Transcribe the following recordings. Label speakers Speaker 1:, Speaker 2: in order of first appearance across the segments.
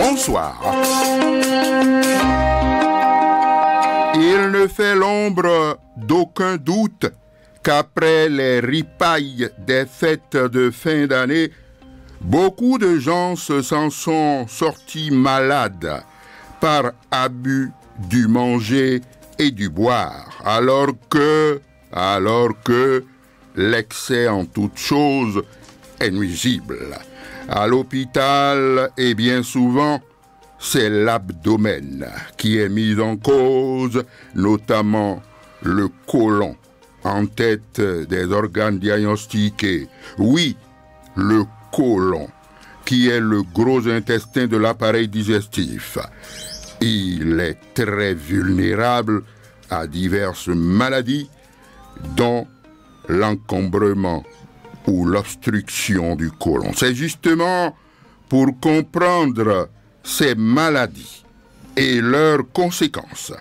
Speaker 1: Bonsoir. Il ne fait l'ombre d'aucun doute qu'après les ripailles des fêtes de fin d'année, beaucoup de gens s'en sont sortis malades par abus du manger et du boire, alors que l'excès en toute chose est nuisible. À l'hôpital, et bien souvent, c'est l'abdomen qui est mis en cause, notamment le côlon, en tête des organes diagnostiqués. Oui, le côlon, qui est le gros intestin de l'appareil digestif. Il est très vulnérable à diverses maladies, dont l'encombrement ou l'obstruction du côlon. C'est justement pour comprendre ces maladies et leurs conséquences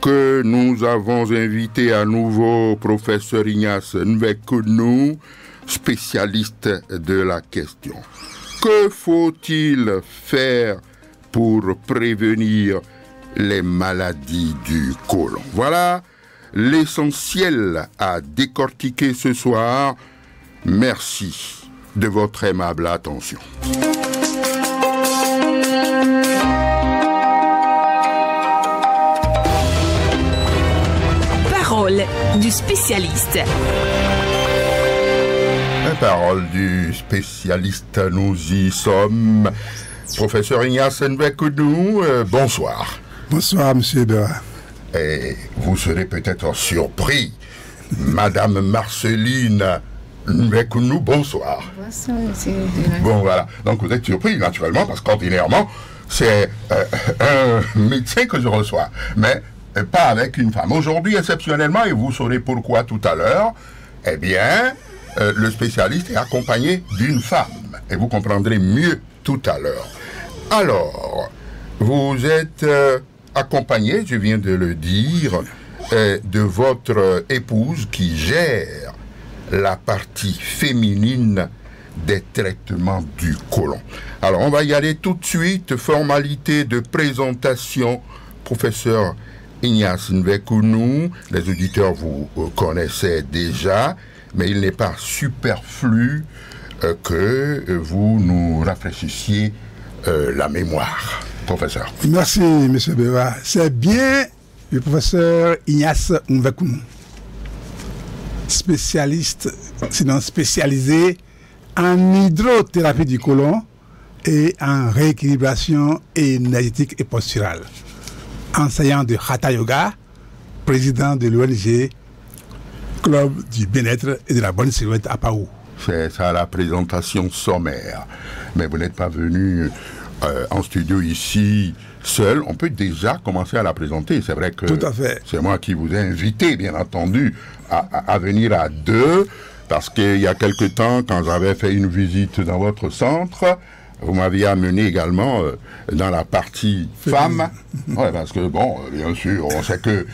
Speaker 1: que nous avons invité à nouveau professeur Ignace Nvekounou, spécialiste de la question. Que faut-il faire pour prévenir les maladies du côlon? Voilà l'essentiel à décortiquer ce soir. Merci de votre aimable attention.
Speaker 2: Parole du spécialiste.
Speaker 1: Parole du spécialiste, nous y sommes. Professeur Ignace Nvekounou, bonsoir.
Speaker 3: Bonsoir, monsieur Béra.
Speaker 1: Et vous serez peut-être surpris, Madame Marceline Nvekounou, bonsoir.
Speaker 4: Bonsoir, monsieur.
Speaker 1: Bon, voilà. Donc vous êtes surpris, naturellement, parce qu'ordinairement, c'est un médecin que je reçois, mais pas avec une femme. Aujourd'hui, exceptionnellement, et vous saurez pourquoi tout à l'heure, eh bien, le spécialiste est accompagné d'une femme. Et vous comprendrez mieux tout à l'heure. Alors, vous êtes accompagné, je viens de le dire, de votre épouse qui gère la partie féminine des traitements du côlon. Alors, on va y aller tout de suite. Formalité de présentation, professeur Ignace Nvekounou. Les auditeurs vous connaissaient déjà, mais il n'est pas superflu que vous nous rafraîchissiez la mémoire, professeur.
Speaker 3: Merci, monsieur Béra. C'est bien le professeur Ignace Nvekounou, spécialiste, sinon spécialisé en hydrothérapie du côlon et en rééquilibration énergétique et posturale. Enseignant de Hatha Yoga, président de l'ONG Club du bien-être et de la bonne silhouette à Paou.
Speaker 1: C'est ça la présentation sommaire. Mais vous n'êtes pas venu en studio ici seul. On peut déjà commencer à la présenter. C'est vrai que c'est moi qui vous ai invité, bien entendu, à venir à deux. Parce qu'il y a quelque temps, quand j'avais fait une visite dans votre centre, vous m'aviez amené également dans la partie femme. Ouais, parce que, bon, bien sûr, on sait que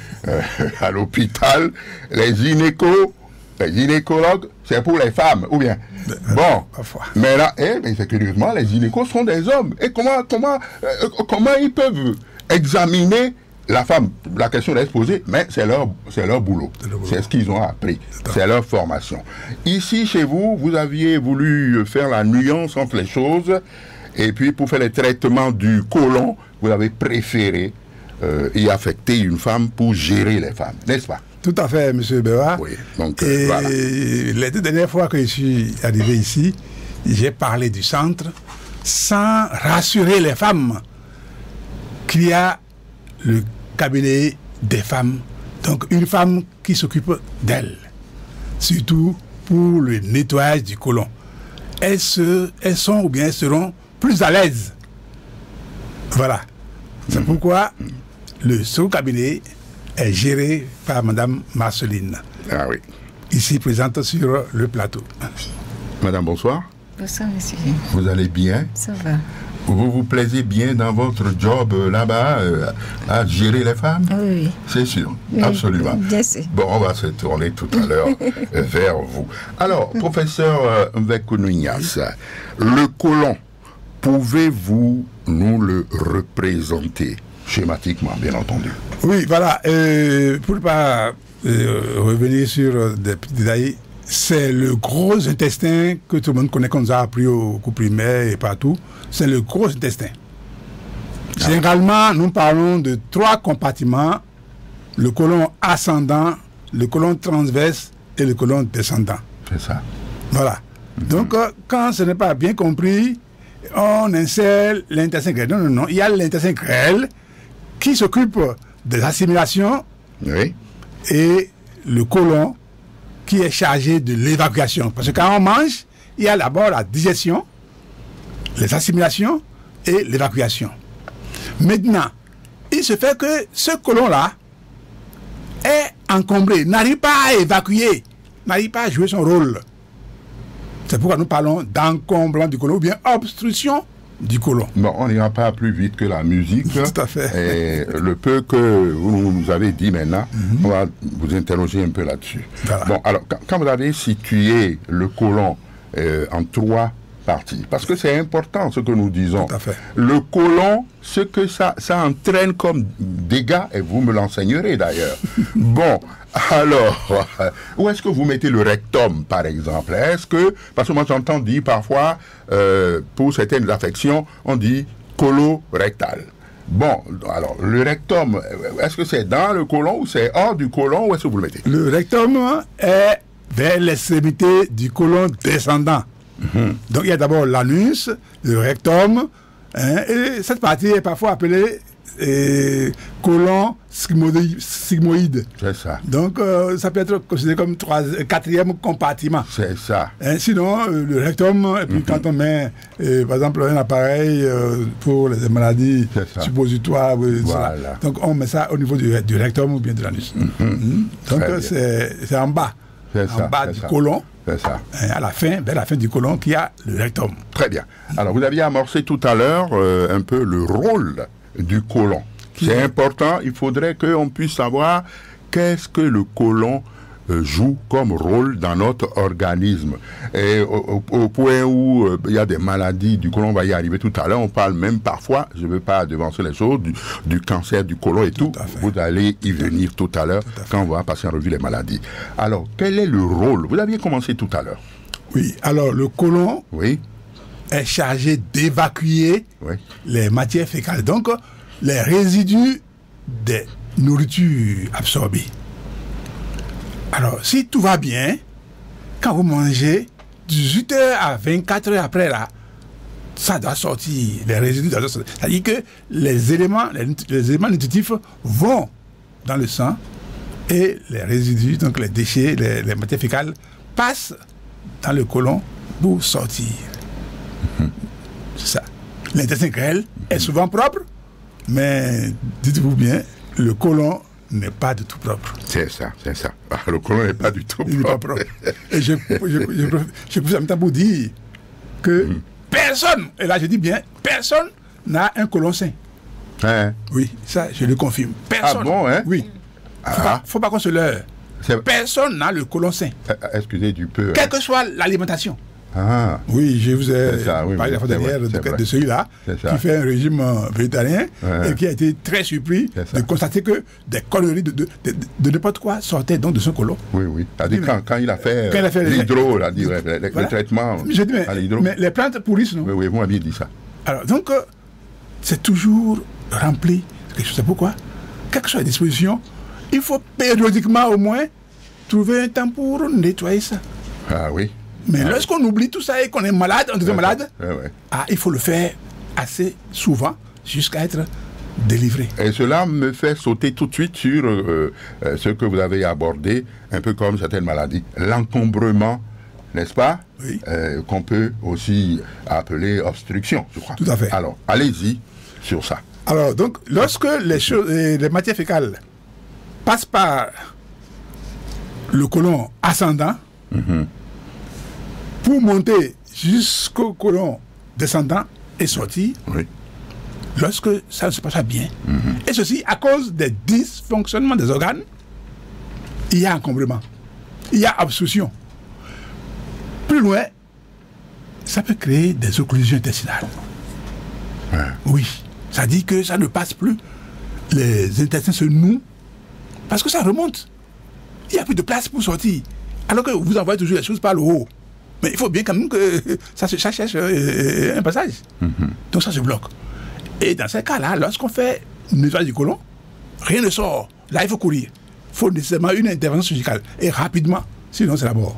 Speaker 1: à l'hôpital, les gynécologues, c'est pour les femmes, ou bien. Bon, mais là, mais c'est curieusement, les gynécos sont des hommes. Et comment ils peuvent examiner la femme? La question est posée, mais c'est leur boulot. C'est ce qu'ils ont appris. C'est leur formation. Ici, chez vous, vous aviez voulu faire la nuance entre les choses. Et puis, pour faire les traitements du côlon, vous avez préféré y affecter une femme pour gérer les femmes, n'est-ce pas?
Speaker 3: Tout à fait, monsieur Béra.
Speaker 1: Oui, donc
Speaker 3: et
Speaker 1: voilà.
Speaker 3: Les deux dernières fois que je suis arrivé ici, j'ai parlé du centre sans rassurer les femmes qu'il y a le cabinet des femmes, donc une femme qui s'occupe d'elles, surtout pour le nettoyage du côlon. Elles sont ou bien elles seront plus à l'aise. Voilà. C'est pourquoi le second cabinet est géré par Madame Marceline.
Speaker 1: Ah oui.
Speaker 3: Ici présente sur le plateau.
Speaker 1: Madame, bonsoir.
Speaker 4: Bonsoir, monsieur.
Speaker 1: Vous allez bien?
Speaker 4: Ça va.
Speaker 1: Vous vous plaisez bien dans votre job là-bas à gérer les femmes?
Speaker 4: Oui.
Speaker 1: C'est sûr,
Speaker 4: oui,
Speaker 1: absolument.
Speaker 4: Bien sûr.
Speaker 1: Bon, on va se tourner tout à l'heure vers vous. Alors, professeur Nvekounou Ignace, le côlon, Pouvez-vous nous le représenter schématiquement, bien entendu?
Speaker 3: Oui, voilà. Pour ne pas revenir sur des petits détails, c'est le gros intestin que tout le monde connaît, qu'on nous a appris au cours primaire et partout. C'est le gros intestin. Généralement, nous parlons de 3 compartiments: le côlon ascendant, le côlon transverse et le côlon descendant.
Speaker 1: C'est ça.
Speaker 3: Voilà. Donc, quand ce n'est pas bien compris, on insère l'intestin grêle. Non, non, non. Il y a l'intestin grêle qui s'occupe des assimilations,
Speaker 1: Oui.
Speaker 3: et le côlon qui est chargé de l'évacuation. Parce que quand on mange, il y a d'abord la digestion, les assimilations et l'évacuation. Maintenant, il se fait que ce côlon-là est encombré, n'arrive pas à évacuer, n'arrive pas à jouer son rôle. C'est pourquoi nous parlons d'encombrement du côlon ou bien obstruction du côlon.
Speaker 1: Bon, on n'ira pas plus vite que la musique.
Speaker 3: Tout à fait.
Speaker 1: Et le peu que vous nous avez dit maintenant, on va vous interroger un peu là-dessus.
Speaker 3: Voilà.
Speaker 1: Bon, alors, quand vous avez situé le côlon en 3 parties, parce que c'est important ce que nous disons.
Speaker 3: Tout à fait.
Speaker 1: Le côlon, ce que ça entraîne comme dégâts, et vous me l'enseignerez d'ailleurs. Bon, alors, où est-ce que vous mettez le rectum, par exemple? Est-ce que, parce que moi j'entends dire parfois, pour certaines affections, on dit colorectal. Bon, alors, le rectum, est-ce que c'est dans le côlon ou c'est hors du côlon, où est-ce que vous le mettez?
Speaker 3: Le rectum est vers l'extrémité du côlon descendant. Donc il y a d'abord l'anus, le rectum, et cette partie est parfois appelée côlon sigmoïde.
Speaker 1: C'est ça.
Speaker 3: Donc ça peut être considéré comme 4e compartiment.
Speaker 1: C'est ça.
Speaker 3: Sinon, le rectum, et puis quand on met par exemple un appareil pour les maladies suppositoires,
Speaker 1: Voilà.
Speaker 3: donc on met ça au niveau du rectum ou bien de l'anus. Donc c'est en bas. En bas du côlon.
Speaker 1: C'est ça.
Speaker 3: À la fin, vers la fin du côlon, qui a le rectum.
Speaker 1: Très bien. Alors, vous aviez amorcé tout à l'heure un peu le rôle du côlon. C'est important, il faudrait qu'on puisse savoir qu'est-ce que le côlon joue comme rôle dans notre organisme. Et au point où il y a des maladies du côlon, on va y arriver tout à l'heure, on parle même parfois, je ne veux pas devancer les choses, du cancer du côlon et tout. Vous allez y venir tout à l'heure quand on va passer en revue les maladies. Alors, quel est le rôle? Vous aviez commencé tout à l'heure.
Speaker 3: Oui, alors le côlon est chargé d'évacuer les matières fécales, donc les résidus des nourritures absorbées. Alors, si tout va bien, quand vous mangez, 18 heures à 24 heures après, là, ça doit sortir, les résidus doivent sortir. C'est-à-dire que les éléments nutritifs vont dans le sang et les résidus, donc les déchets, les matières fécales, passent dans le côlon pour sortir. C'est ça. L'intestin grêle est souvent propre, mais dites-vous bien, le côlon n'est pas du tout propre.
Speaker 1: C'est ça, c'est ça. Le côlon n'est pas du tout propre.
Speaker 3: Il n'est pas propre. Et je pousse en même temps pour dire que personne, et là je dis bien, personne n'a un côlon sain. Oui, ça je le confirme. Personne.
Speaker 1: Ah bon, hein?
Speaker 3: Oui. Faut pas qu'on se leurre. Personne n'a le côlon sain.
Speaker 1: Excusez du peu.
Speaker 3: Quelle que soit l'alimentation.
Speaker 1: Oui,
Speaker 3: je vous ai parlé la fois dernière de celui-là qui fait un régime végétarien et qui a été très surpris de constater que des conneries de n'importe quoi sortaient donc de son côlon.
Speaker 1: Oui. Quand il a fait l'hydro, le traitement
Speaker 3: à l'hydro. Mais les plantes pourrissent, non?
Speaker 1: Oui, vous m'aviez dit ça.
Speaker 3: Alors, donc, c'est toujours rempli. C'est pourquoi, quelles que soient les dispositions, il faut périodiquement au moins trouver un temps pour nettoyer ça.
Speaker 1: Ah oui.
Speaker 3: Mais lorsqu'on oublie tout ça et qu'on est malade, on devient malade, il faut le faire assez souvent jusqu'à être délivré.
Speaker 1: Et cela me fait sauter tout de suite sur ce que vous avez abordé, un peu comme certaines maladies. L'encombrement, n'est-ce pas?
Speaker 3: Oui.
Speaker 1: Qu'on peut aussi appeler obstruction, je crois.
Speaker 3: Tout à fait.
Speaker 1: Alors, allez-y sur ça.
Speaker 3: Alors, donc, lorsque les matières fécales passent par le côlon ascendant, pour monter jusqu'au côlon descendant et sortir, lorsque ça ne se passe pas bien, et ceci à cause des dysfonctionnements des organes, il y a encombrement, il y a obstruction. Plus loin, ça peut créer des occlusions intestinales. Oui. Ça dit que ça ne passe plus. Les intestins se nouent parce que ça remonte. Il n'y a plus de place pour sortir. Alors que vous envoyez toujours les choses par le haut. Mais il faut bien quand même que ça cherche un passage. Donc ça se bloque. Et dans ces cas-là, lorsqu'on fait une nettoyage du côlon, rien ne sort. Là, il faut courir. Il faut nécessairement une intervention chirurgicale. Et rapidement. Sinon, c'est la mort.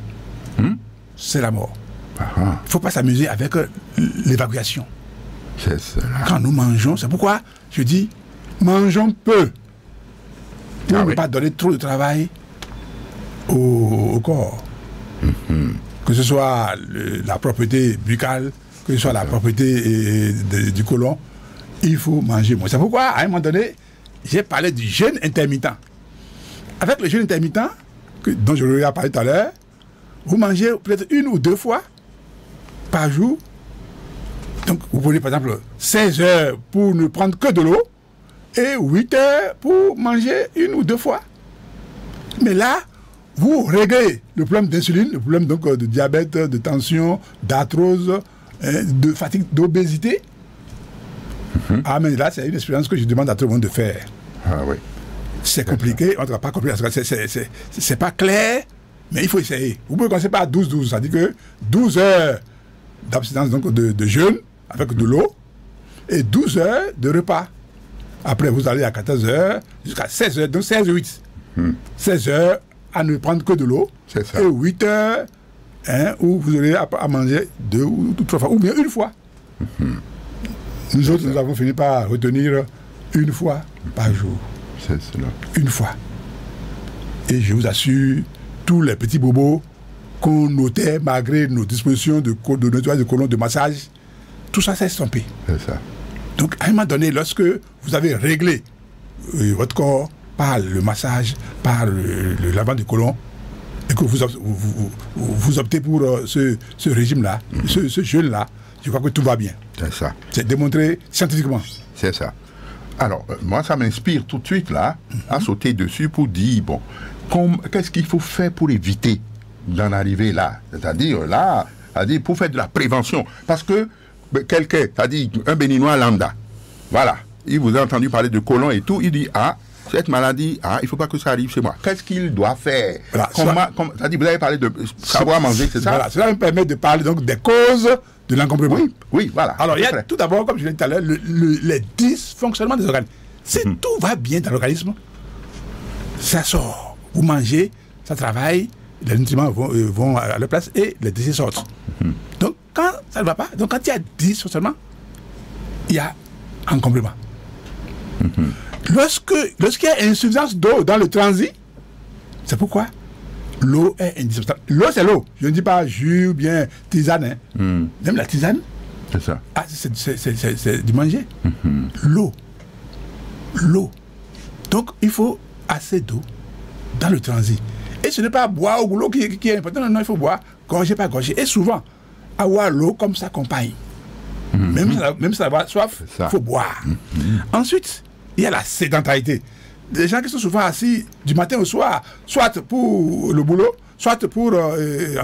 Speaker 3: C'est la mort. Il ne faut pas s'amuser avec l'évacuation.
Speaker 1: C'est cela.
Speaker 3: Quand nous mangeons, c'est pourquoi je dis, mangeons peu. Pour ne pas donner trop de travail au corps. Que ce soit la propriété buccale, que ce soit la propriété du côlon, il faut manger moins. C'est pourquoi, à un moment donné, j'ai parlé du jeûne intermittent. Avec le jeûne intermittent, dont je vous ai parlé tout à l'heure, vous mangez peut-être 1 ou 2 fois par jour. Donc, vous prenez par exemple 16 heures pour ne prendre que de l'eau et 8 heures pour manger 1 ou 2 fois. Mais là, vous réglez le problème d'insuline, le problème donc de diabète, de tension, d'arthrose, de fatigue, d'obésité. Ah, mais là, c'est une expérience que je demande à tout le monde de faire.
Speaker 1: Ah oui.
Speaker 3: C'est compliqué, on ne va pas compliquer, c'est pas clair, mais il faut essayer. Vous pouvez commencer par 12-12, ça dit que 12 heures d'abstinence donc de jeûne avec de l'eau et 12 heures de repas. Après, vous allez à 14 heures jusqu'à 16 heures, donc 16-8. 16 heures à ne prendre que de l'eau et 8 heures où vous aurez à manger 2 ou 3 fois, ou bien 1 fois. Nous autres, nous avons fini par retenir 1 fois par jour.
Speaker 1: C'est cela. 1
Speaker 3: fois. Et je vous assure, tous les petits bobos qu'on notait malgré nos dispositions de nettoyage de côlon, de massage, tout ça s'est estompé.
Speaker 1: C'est ça.
Speaker 3: Donc, à un moment donné, lorsque vous avez réglé votre corps par le massage, par le lavement du côlon, et que vous optez pour ce régime-là, ce jeûne-là, je crois que tout va bien.
Speaker 1: C'est ça.
Speaker 3: C'est démontré scientifiquement.
Speaker 1: C'est ça. Alors, moi, ça m'inspire tout de suite, là, à sauter dessus pour dire, bon, qu'est-ce qu'il faut faire pour éviter d'en arriver là? C'est-à-dire, là, pour faire de la prévention. Parce que quelqu'un, c'est-à-dire un béninois lambda, voilà, il vous a entendu parler de côlon et tout, il dit, cette maladie, il ne faut pas que ça arrive chez moi. Qu'est-ce qu'il doit faire? Voilà, c'est-à-dire, vous avez parlé de savoir manger, c'est ça? Voilà,
Speaker 3: cela me permet de parler donc des causes de l'encombrement.
Speaker 1: Oui, voilà.
Speaker 3: Alors, il y a tout d'abord, comme je l'ai dit tout à l'heure, les dysfonctionnements des organes. Si tout va bien dans l'organisme, ça sort. Vous mangez, ça travaille, les nutriments vont à leur place et les déchets sortent. Donc, quand ça ne va pas, donc quand il y a dysfonctionnement, il y a encombrement. Lorsqu'il y a insuffisance d'eau dans le transit, c'est pourquoi l'eau est indispensable. L'eau, c'est l'eau. Je ne dis pas jus ou bien tisane. Même la tisane,
Speaker 1: c'est ça.
Speaker 3: C'est du manger. L'eau. Donc, il faut assez d'eau dans le transit. Et ce n'est pas boire au boulot qui est important. Non, il faut boire gorgée par gorgée. Et souvent, avoir l'eau comme sa compagne. Même si ça va soif, il faut boire. Ensuite, il y a la sédentarité. Des gens qui sont souvent assis du matin au soir, soit pour le boulot, soit pour les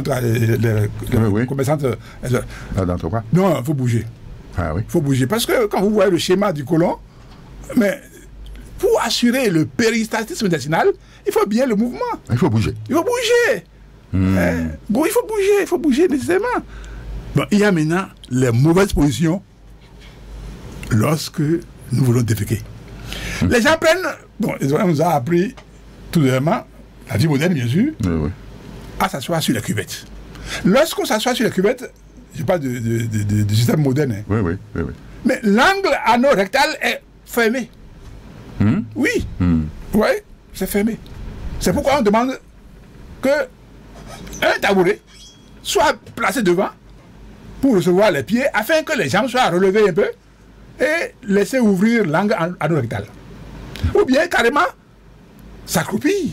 Speaker 3: commerçantes. Non, il faut bouger. Il faut bouger. Parce que quand vous voyez le schéma du côlon, mais pour assurer le péristaltisme intestinal, il faut bien le mouvement.
Speaker 1: Il faut bouger.
Speaker 3: Il faut bouger nécessairement. Bon, il y a maintenant les mauvaises positions lorsque nous voulons déféquer. Les gens prennent, on nous a appris tout dernièrement, la vie moderne bien sûr, à s'asseoir sur la cuvette. Lorsqu'on s'assoit sur la cuvette, je parle du système moderne. Mais l'angle anorectal est fermé. Oui, c'est fermé. C'est pourquoi on demande que un tabouret soit placé devant pour recevoir les pieds afin que les jambes soient relevées un peu et laisser ouvrir l'angle anorectal. Ou bien carrément s'accroupir.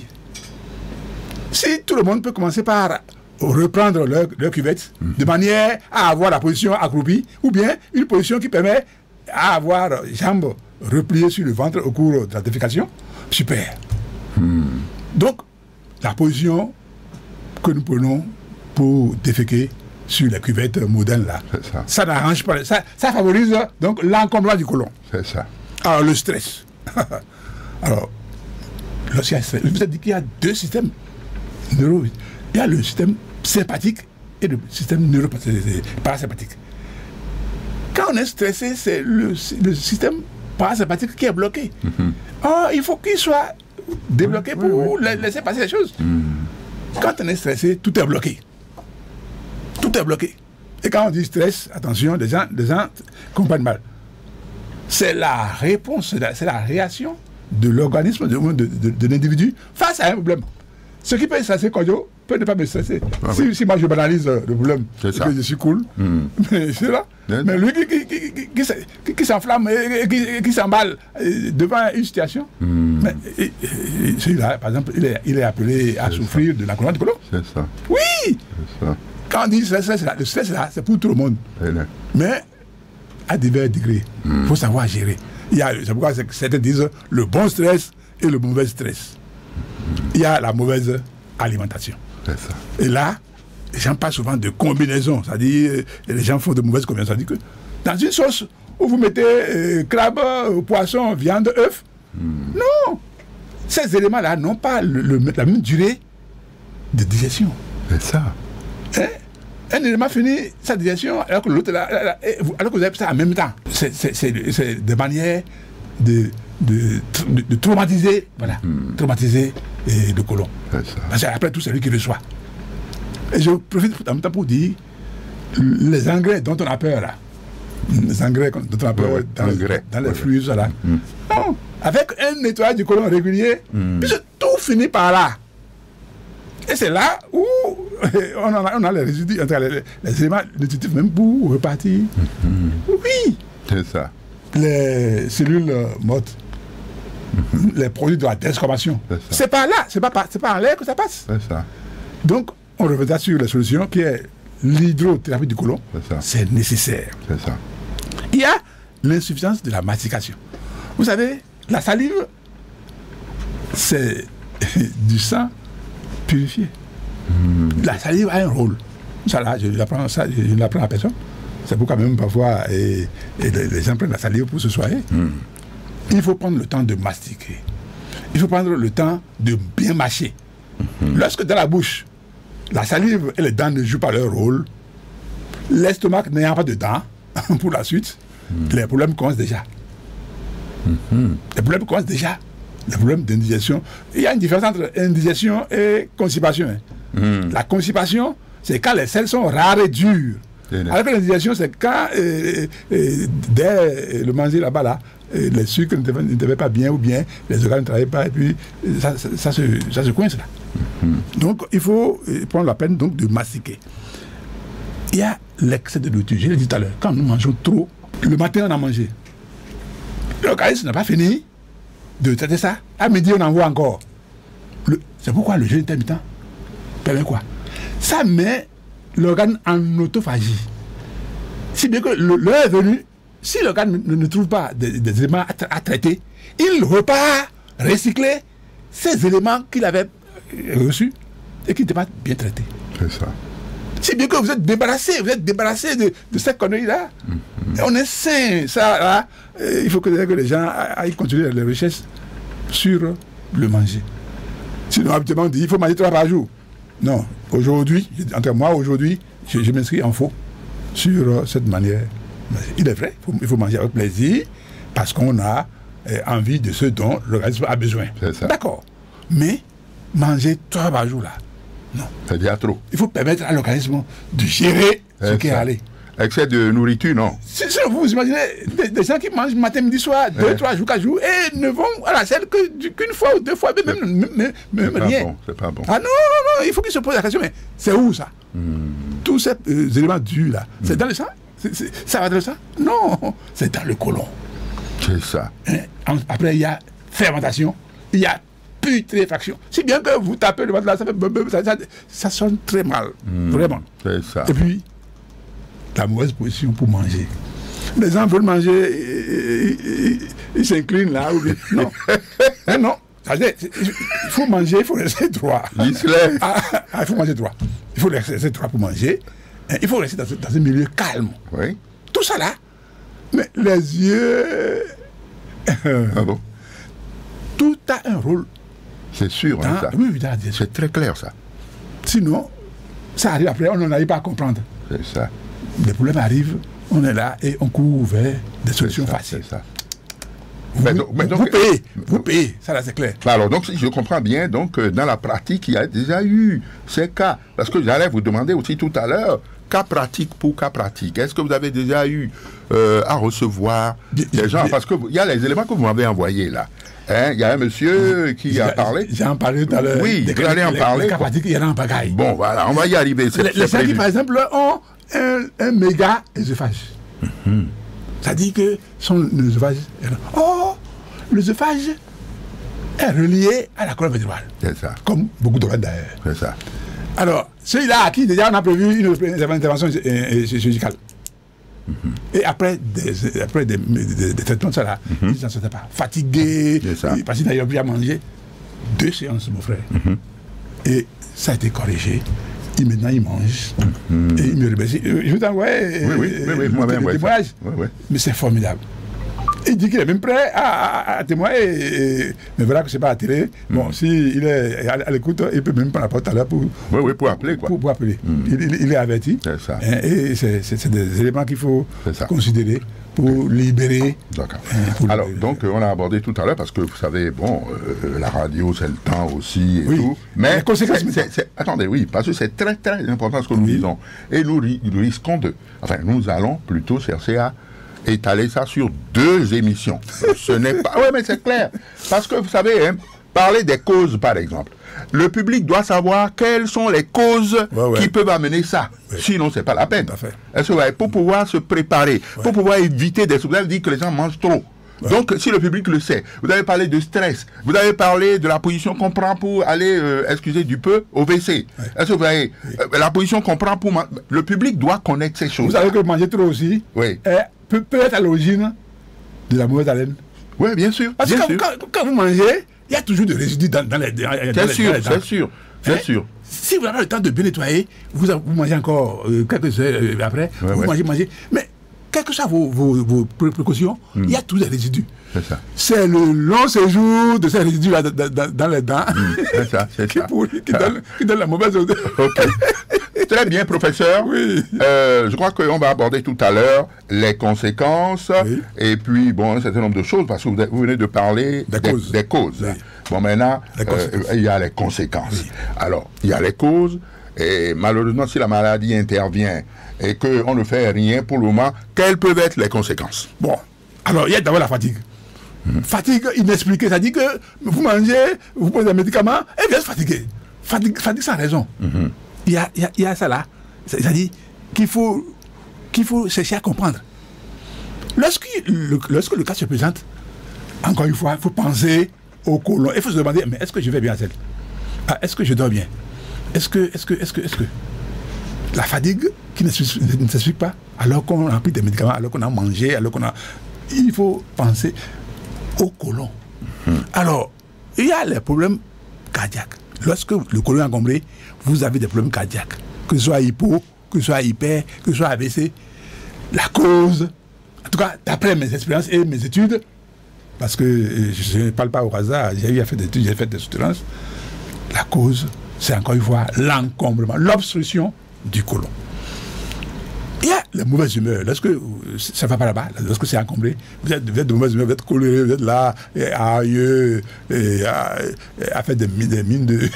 Speaker 3: Si tout le monde peut commencer par reprendre leur cuvette de manière à avoir la position accroupie, ou bien une position qui permet à avoir jambes repliées sur le ventre au cours de la défécation, super. Donc, la position que nous prenons pour déféquer sur les cuvettes modernes là.
Speaker 1: Ça.
Speaker 3: Ça n'arrange pas. Ça favorise donc l'encombrement du côlon.
Speaker 1: C'est ça.
Speaker 3: Alors, le stress. Alors, lorsqu'il y a stress, je vous ai dit qu'il y a deux systèmes neuro. Il y a le système sympathique et le système parasympathique. Quand on est stressé, c'est le système parasympathique qui est bloqué. Or, il faut qu'il soit débloqué pour laisser passer les choses. Quand on est stressé, tout est bloqué. Tout est bloqué. Et quand on dit stress, attention, les gens comprennent mal. C'est la réponse, c'est la réaction de l'organisme, de l'individu face à un problème. Ce qui peut stresser Kodjo peut ne pas me stresser. Si moi je banalise le problème, c'est que je suis cool, mais c'est là. Mais lui qui s'enflamme et qui s'emballe devant une situation, mais celui-là, par exemple, il est appelé à souffrir de l'encombrement du côlon. C'est ça. Oui. C'est ça. Quand on dit stress, le stress là, c'est pour tout le monde. Mais à divers degrés, il faut savoir gérer. C'est pourquoi certains disent le bon stress et le mauvais stress. Il y a la mauvaise alimentation. C'est ça. Et là, les gens parlent souvent de combinaison. C'est-à-dire, les gens font de mauvaises combinaisons. C'est-à-dire que dans une sauce où vous mettez crabe, poisson, viande, œuf, non. Ces éléments-là n'ont pas la même durée de digestion.
Speaker 1: C'est ça.
Speaker 3: Hein? Un élément finit sa digestion alors que l'autre, alors que vous avez ça en même temps. C'est des manières de traumatiser, voilà, traumatiser le côlon. Parce qu'après tout, c'est lui qui reçoit. Et je profite en même temps pour dire les engrais dont on a peur là, les engrais dont on a peur dans les fruits, là. Non, avec un nettoyage du côlon régulier, puisque tout finit par là. Et c'est là où on a les résidus, les éléments nutritifs même pour repartir. Oui.
Speaker 1: C'est ça.
Speaker 3: Les cellules mortes, les produits de la transformation. C'est par là, c'est pas en l'air que ça passe. C'est ça. Donc, on reviendra sur la solution qui est l'hydrothérapie du côlon. C'est nécessaire. C'est ça. Il y a l'insuffisance de la mastication. Vous savez, la salive, c'est du sang purifié. La salive a un rôle. Ça, là, je ne l'apprends à personne. C'est pourquoi même parfois les gens prennent la salive pour se soigner. Il faut prendre le temps de mastiquer. Il faut prendre le temps de bien mâcher. Lorsque dans la bouche, la salive et les dents ne jouent pas leur rôle, l'estomac n'ayant pas de dents pour la suite, les problèmes commencent déjà. Les problèmes commencent déjà. Les problèmes d'indigestion. Il y a une différence entre indigestion et constipation. La constipation, c'est quand les selles sont rares et dures. Alors que l'indigestion, c'est quand, dès le manger là-bas, là, les sucres ne devaient pas bien ou bien, les organes ne travaillaient pas, et puis ça se coince là. Donc, il faut prendre la peine donc, de mastiquer. Il y a l'excès de nourriture. Je l'ai dit tout à l'heure, quand nous mangeons trop, le matin on a mangé. L'organisme n'a pas fini de traiter ça. À midi, on en voit encore. C'est pourquoi le jeûne intermittent permet quoi? Ça met l'organe en autophagie. Si bien que l'heure est venue, si l'organe ne trouve pas des éléments à traiter, il repart recycler ces éléments qu'il avait reçus et qui n'étaient pas bien traités. C'est ça. Si bien que vous êtes débarrassé de cette connerie-là. On est sain. Ça, là, il faut que les gens aillent continuer les recherches sur le manger. Sinon, habituellement, on dit il faut manger 3 par jour. Non, aujourd'hui, entre moi, aujourd'hui, je m'inscris en faux sur cette manière. Il est vrai, il faut manger avec plaisir parce qu'on a envie de ce dont l'organisme a besoin. D'accord. Mais manger 3 par jour, là, non.
Speaker 1: C'est déjà trop.
Speaker 3: Il faut permettre à l'organisme de gérer ce qui est allé.
Speaker 1: Excès de nourriture, non.
Speaker 3: Vous imaginez des gens qui mangent matin, midi, soir, 2, 3 jours, 4 jours, et ne vont à la selle qu'une fois ou 2 fois, même rien. C'est pas bon. Ah non, il faut qu'ils se posent la question, mais c'est où ça? Tous ces éléments durs là, c'est dans le sang? Ça va dans le sang? Non, c'est dans le côlon.
Speaker 1: C'est ça.
Speaker 3: Après, il y a fermentation, il y a putréfaction. Si bien que vous tapez le ventre là, ça sonne très mal. Vraiment.
Speaker 1: C'est ça.
Speaker 3: Et puis, la mauvaise position pour manger. Les gens veulent manger, ils s'inclinent là. Non. Non. Il faut manger, il faut rester droit. Il faut manger droit. Il faut rester droit pour manger. Il faut rester dans un milieu calme.
Speaker 1: Oui.
Speaker 3: Tout ça là, mais les yeux...
Speaker 1: Ah bon?
Speaker 3: Tout a un rôle.
Speaker 1: C'est sûr, hein, ça.
Speaker 3: Oui, bien sûr.
Speaker 1: C'est très clair, ça.
Speaker 3: Sinon, ça arrive après, on n'en arrive pas à comprendre.
Speaker 1: C'est ça.
Speaker 3: Les problèmes arrivent, on est là et on court vers des solutions faciles.
Speaker 1: C'est ça.
Speaker 3: Vous payez, ça là c'est clair.
Speaker 1: Alors, donc, si je comprends bien, donc, dans la pratique, il y a déjà eu ces cas. Parce que j'allais vous demander aussi tout à l'heure, cas pratique pour cas pratique. Est-ce que vous avez déjà eu à recevoir des gens? Parce qu'il y a les éléments que vous m'avez envoyés là. Il y a un monsieur qui a parlé.
Speaker 3: J'ai en parlé tout à l'heure.
Speaker 1: Oui, vous allez en parler.
Speaker 3: Les cas pratiques, il y en a en pagaille.
Speaker 1: Bon, voilà, on va y arriver.
Speaker 3: Les gens qui, par exemple, ont un méga œsophage. Ça dit que son œsophage... Oh, l'œsophage est relié à la colonne vertébrale.
Speaker 1: C'est ça.
Speaker 3: Comme beaucoup d'organes d'ailleurs.
Speaker 1: C'est ça.
Speaker 3: Alors, celui-là à qui déjà on a prévu une intervention chirurgicale. Et après des traitements de ça là, ils ne s'en sortaient pas. Fatigués, parce qu'ils n'avaient plus à manger. 2 séances, mon frère. Et ça a été corrigé. Et maintenant, il mange. Et il me remercie. Je vous envoie
Speaker 1: moi-même,
Speaker 3: des témoignages. Mais c'est formidable. Il dit qu'il est même prêt à témoigner. Mais voilà que ce n'est pas à la télé. Bon, s'il est à l'écoute, il peut même prendre la porte à l'heure pour
Speaker 1: appeler. Quoi.
Speaker 3: Pour appeler. Il est averti.
Speaker 1: C'est ça.
Speaker 3: Et c'est des éléments qu'il faut considérer pour libérer.
Speaker 1: D'accord. Alors, donc, on a abordé tout à l'heure, parce que vous savez, bon, la radio, c'est le temps aussi et tout. Mais
Speaker 3: les conséquences.
Speaker 1: Attendez, oui, parce que c'est très, très important ce que nous disons. Et nous risquons nous allons plutôt chercher à étaler ça sur 2 émissions. Ce n'est pas... Oui, mais c'est clair. Parce que, vous savez, parler des causes, par exemple. Le public doit savoir quelles sont les causes qui peuvent amener ça. Sinon, c'est pas la peine. Est-ce que, pour pouvoir se préparer, pour pouvoir éviter des... Vous avez dit que les gens mangent trop. Donc, si le public le sait, vous avez parlé de stress, vous avez parlé de la position qu'on prend pour aller, excusez du peu, au WC. Est-ce que vous avez la position qu'on prend pour... Le public doit connaître ces choses.
Speaker 3: Vous savez que manger trop aussi peut être à l'origine de la mauvaise haleine.
Speaker 1: Oui, bien sûr.
Speaker 3: Parce que quand vous mangez, il y a toujours des résidus dans les dents.
Speaker 1: C'est sûr.
Speaker 3: Si vous avez le temps de bien nettoyer, vous mangez encore quelques heures après, vous mangez. Mais quelles que soient vos précautions, il y a tous des résidus.
Speaker 1: C'est ça.
Speaker 3: C'est le long séjour de ces résidus là dans les dents qui donne la mauvaise odeur.
Speaker 1: Très bien, professeur. Je crois qu'on va aborder tout à l'heure les conséquences et puis, bon, un certain nombre de choses, parce que vous venez de parler des causes. Bon, maintenant, il y a les conséquences. Alors, il y a les causes, et malheureusement, si la maladie intervient et qu'on ne fait rien pour le moment, quelles peuvent être les conséquences?
Speaker 3: Bon, alors, il y a d'abord la fatigue. Fatigue inexpliquée, ça dit que vous mangez, vous prenez des médicaments, et vous êtes fatigué. Fatigue sans raison. Il y a ça là. C'est-à-dire qu'il faut chercher à comprendre. Lorsque le cas se présente, encore une fois, il faut penser au côlon. Il faut se demander, mais est-ce que je vais bien à cette? Est-ce que je dors bien? Est-ce que la fatigue qui ne s'explique pas, alors qu'on a pris des médicaments, alors qu'on a mangé, il faut penser au côlon. Alors, il y a les problèmes cardiaques. Lorsque le côlon est encombré, vous avez des problèmes cardiaques, que ce soit hypo, que ce soit hyper, que ce soit AVC. La cause, en tout cas, d'après mes expériences et mes études, parce que je ne parle pas au hasard, j'ai fait des études, j'ai fait des soutenances, la cause, c'est encore une fois l'encombrement, l'obstruction du côlon. Il y a la mauvaise humeur. Lorsque ça ne va pas là-bas, lorsque c'est encombré, vous êtes de mauvaise humeur, vous êtes coléré, vous êtes là, à faire des mines de...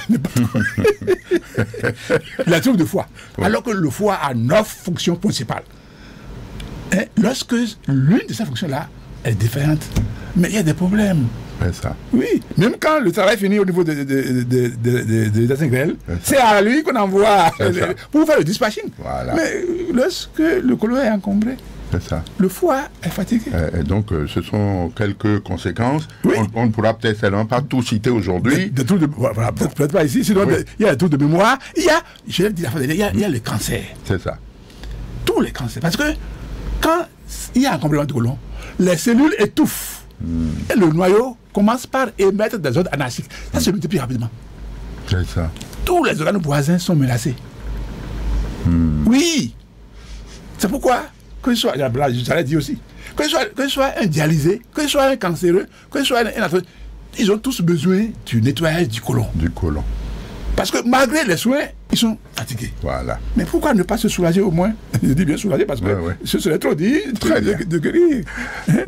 Speaker 3: La trouble de foie. Alors que le foie a 9 fonctions principales. Et lorsque l'une de ces fonctions-là est différente, mais il y a des problèmes.
Speaker 1: C'est ça.
Speaker 3: Oui, même quand le travail finit au niveau de l'état syncréal, c'est à lui qu'on envoie pour faire le dispatching.
Speaker 1: Voilà.
Speaker 3: Mais lorsque le côlon est encombré, le foie est fatigué.
Speaker 1: Et donc, ce sont quelques conséquences. On ne pourra peut-être seulement pas tout citer aujourd'hui.
Speaker 3: Voilà, peut-être pas ici, sinon il y a des trucs de mémoire. Il y a, je l'ai dit la fois dernière, il y a le cancer.
Speaker 1: C'est ça.
Speaker 3: Tous les cancers. Parce que quand il y a un encombrement du côlon, les cellules étouffent. Et le noyau commence par émettre des ondes anarchiques. Ça se multiplie rapidement.
Speaker 1: C'est ça.
Speaker 3: Tous les organes voisins sont menacés. Oui, C'est pourquoi, que ce soit, là, je l'ai dit aussi, que ce soit un dialysé, que ce soit un cancéreux, que ce soit un athlète, ils ont tous besoin du nettoyage du côlon.
Speaker 1: Du côlon.
Speaker 3: Parce que malgré les soins, ils sont fatigués.
Speaker 1: Voilà.
Speaker 3: Mais pourquoi ne pas se soulager au moins? Je dis bien soulager parce que ce serait trop dit de guérir.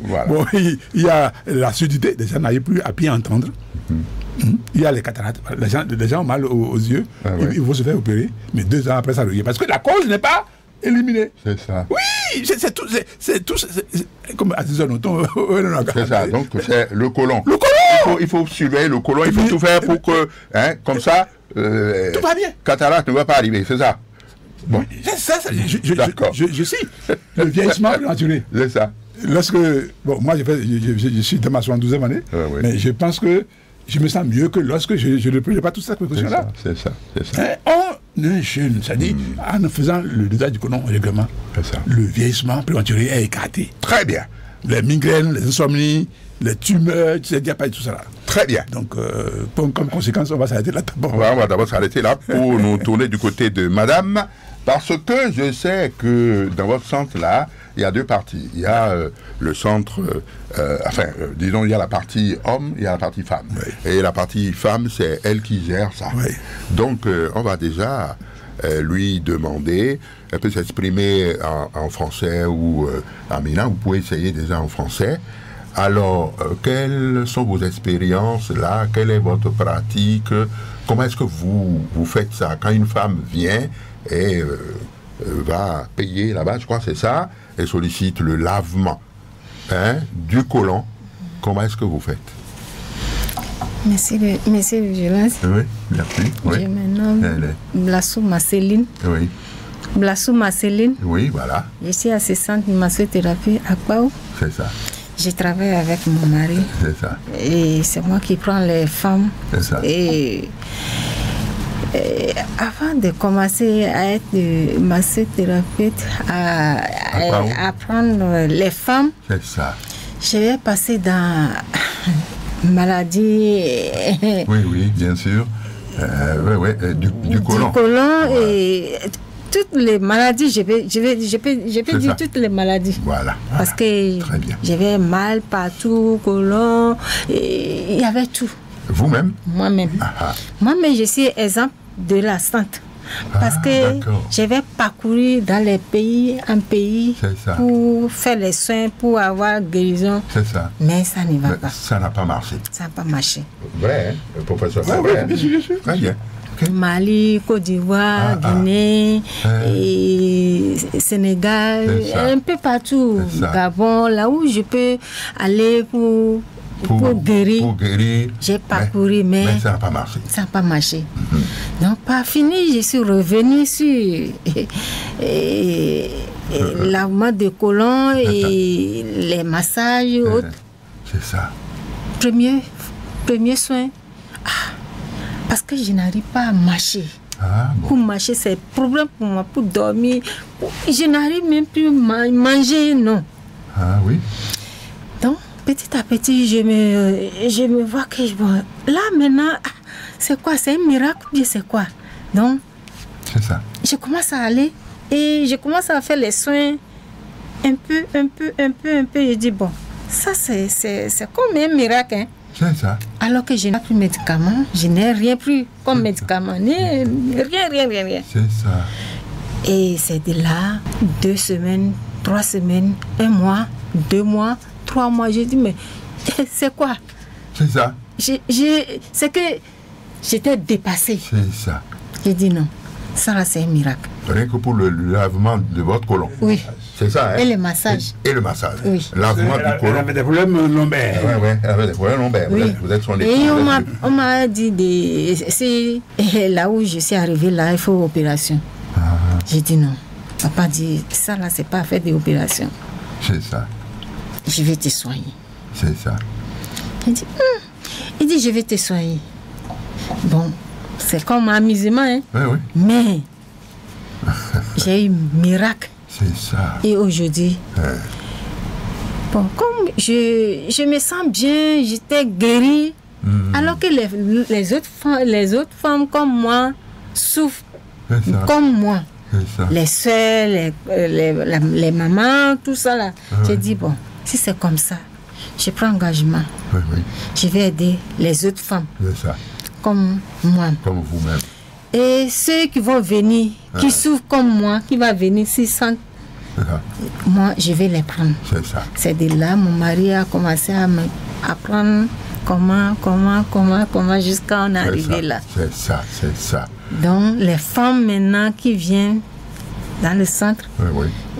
Speaker 3: Voilà. Bon, il y a la surdité, les gens n'arrivent plus à bien entendre. Il y a les cataractes, les gens ont mal aux yeux, il faut se faire opérer, mais 2 ans après ça revient. Parce que la cause n'est pas éliminée.
Speaker 1: C'est ça.
Speaker 3: Oui, c'est tout, comme Aziz Onoton.
Speaker 1: C'est ça, donc c'est le côlon.
Speaker 3: Le côlon!
Speaker 1: Il faut surveiller le côlon, il faut tout faire pour que, comme ça,
Speaker 3: tout va bien.
Speaker 1: Cataracte ne va pas arriver, c'est ça. Bon.
Speaker 3: D'accord. Je sais, le vieillissement prématuré.
Speaker 1: C'est ça.
Speaker 3: Lorsque, bon, moi je suis dans ma 72e année, mais je pense que je me sens mieux que lorsque je ne prenais pas toute cette précaution-là.
Speaker 1: C'est ça.
Speaker 3: On est jeune, c'est-à-dire, en faisant le dosage du côlon régulièrement, le vieillissement prématuré est écarté.
Speaker 1: Très bien.
Speaker 3: Les migraines, les insomnies, les tumeurs, tu sais, il n'y a pas de tout ça là.
Speaker 1: Très bien.
Speaker 3: Donc, comme conséquence, on va s'arrêter là d'abord.
Speaker 1: On va d'abord s'arrêter là pour nous tourner du côté de madame, parce que je sais que dans votre centre-là, il y a 2 parties. Il y a le centre, disons, il y a la partie homme, il y a la partie femme. Oui. Et la partie femme, c'est elle qui gère ça. Oui. Donc, on va déjà lui demander, elle peut s'exprimer en français ou en mina, vous pouvez essayer déjà en français. Alors, quelles sont vos expériences là? Quelle est votre pratique? Comment est-ce que vous faites ça? Quand une femme vient et va payer là-bas, je crois que c'est ça, et sollicite le lavement du côlon, comment est-ce que vous faites?
Speaker 4: Merci de violence.
Speaker 1: Oui, merci.
Speaker 4: Je me nomme Blassou Marceline.
Speaker 1: Oui.
Speaker 4: Blassou Marceline.
Speaker 1: Oui, voilà.
Speaker 4: Je suis assistante de massothérapie à Pau.
Speaker 1: C'est ça.
Speaker 4: Je travaille avec mon mari.
Speaker 1: C'est ça.
Speaker 4: Et c'est moi qui prends les femmes.
Speaker 1: C'est ça.
Speaker 4: Et avant de commencer à être massothérapeute, à prendre les femmes,
Speaker 1: c'est ça.
Speaker 4: Je vais passer dans maladie.
Speaker 1: Oui, bien sûr. Du côlon.
Speaker 4: Du côlon et toutes les maladies, je peux dire toutes les maladies.
Speaker 1: Voilà.
Speaker 4: Parce que j'avais mal partout, côlon, et il y avait tout.
Speaker 1: Vous-même?
Speaker 4: Moi-même. Moi-même, je suis exemple de la santé. Parce que je vais parcourir dans les pays, pour faire les soins, pour avoir guérison.
Speaker 1: C'est ça.
Speaker 4: Mais ça n'y va pas.
Speaker 1: Ça n'a pas marché.
Speaker 4: Ça n'a pas marché.
Speaker 1: Vrai, le professeur. Vrai, bien sûr. Très bien.
Speaker 4: Mali, Côte d'Ivoire, Guinée, et Sénégal, un peu partout, Gabon, là où je peux aller pour guérir. J'ai parcouru, mais
Speaker 1: ça n'a pas marché.
Speaker 4: Ça n'a pas marché. Donc, pas fini, je suis revenue sur lavement de côlon et les massages et autres.
Speaker 1: C'est ça.
Speaker 4: Premier soin. Parce que je n'arrive pas à marcher. Pour marcher, c'est un problème pour moi, pour dormir. Je n'arrive même plus à manger, non.
Speaker 1: Oui.
Speaker 4: Donc, petit à petit, je me vois que là, maintenant, c'est quoi? C'est un miracle ou bien c'est quoi? Donc,
Speaker 1: c'est ça.
Speaker 4: Je commence à aller et je commence à faire les soins un peu. Je dis, bon, ça, c'est comme un miracle, hein.
Speaker 1: C'est ça.
Speaker 4: Alors que je n'ai plus de médicaments, je n'ai rien plus comme médicament, rien.
Speaker 1: C'est ça.
Speaker 4: Et c'est de là, 2 semaines, 3 semaines, 1 mois, 2 mois, 3 mois. Je dis, mais c'est quoi?
Speaker 1: C'est ça.
Speaker 4: C'est que j'étais dépassée.
Speaker 1: C'est ça.
Speaker 4: J'ai dit non, ça là c'est un miracle.
Speaker 1: Rien que pour le lavement de votre côlon.
Speaker 4: Oui.
Speaker 1: C'est ça, hein?
Speaker 4: Et le massage.
Speaker 1: Et le massage.
Speaker 4: Oui.
Speaker 1: Lavement du côlon.
Speaker 3: Elle avait des problèmes lombaires.
Speaker 1: Oui, elle avait des problèmes lombaires.
Speaker 4: Oui.
Speaker 1: Vous êtes son époux.
Speaker 4: Et on m'a dit, c'est là où je suis arrivée, là, il faut opération. J'ai dit non. Papa dit, ça là, c'est pas fait d'opération.
Speaker 1: C'est ça.
Speaker 4: Je vais te soigner.
Speaker 1: C'est ça.
Speaker 4: Il dit, je vais te soigner. Bon, c'est comme un amusement, hein?
Speaker 1: Oui.
Speaker 4: Mais j'ai eu un miracle.
Speaker 1: C'est ça.
Speaker 4: Et aujourd'hui, bon, comme je me sens bien, j'étais guérie, alors que les autres femmes comme moi souffrent comme moi. les soeurs, les mamans, tout ça là. J'ai dit, bon, si c'est comme ça, je prends engagement. Je vais aider les autres femmes. Comme moi.
Speaker 1: Comme vous-même.
Speaker 4: Et ceux qui vont venir, qui souffrent comme moi, qui vont venir, s'ils sentent, moi, je vais les prendre.
Speaker 1: C'est ça.
Speaker 4: C'est de là, mon mari a commencé à m'apprendre comment, jusqu'à on est arrivé là.
Speaker 1: C'est ça.
Speaker 4: Donc, les femmes maintenant qui viennent dans le centre,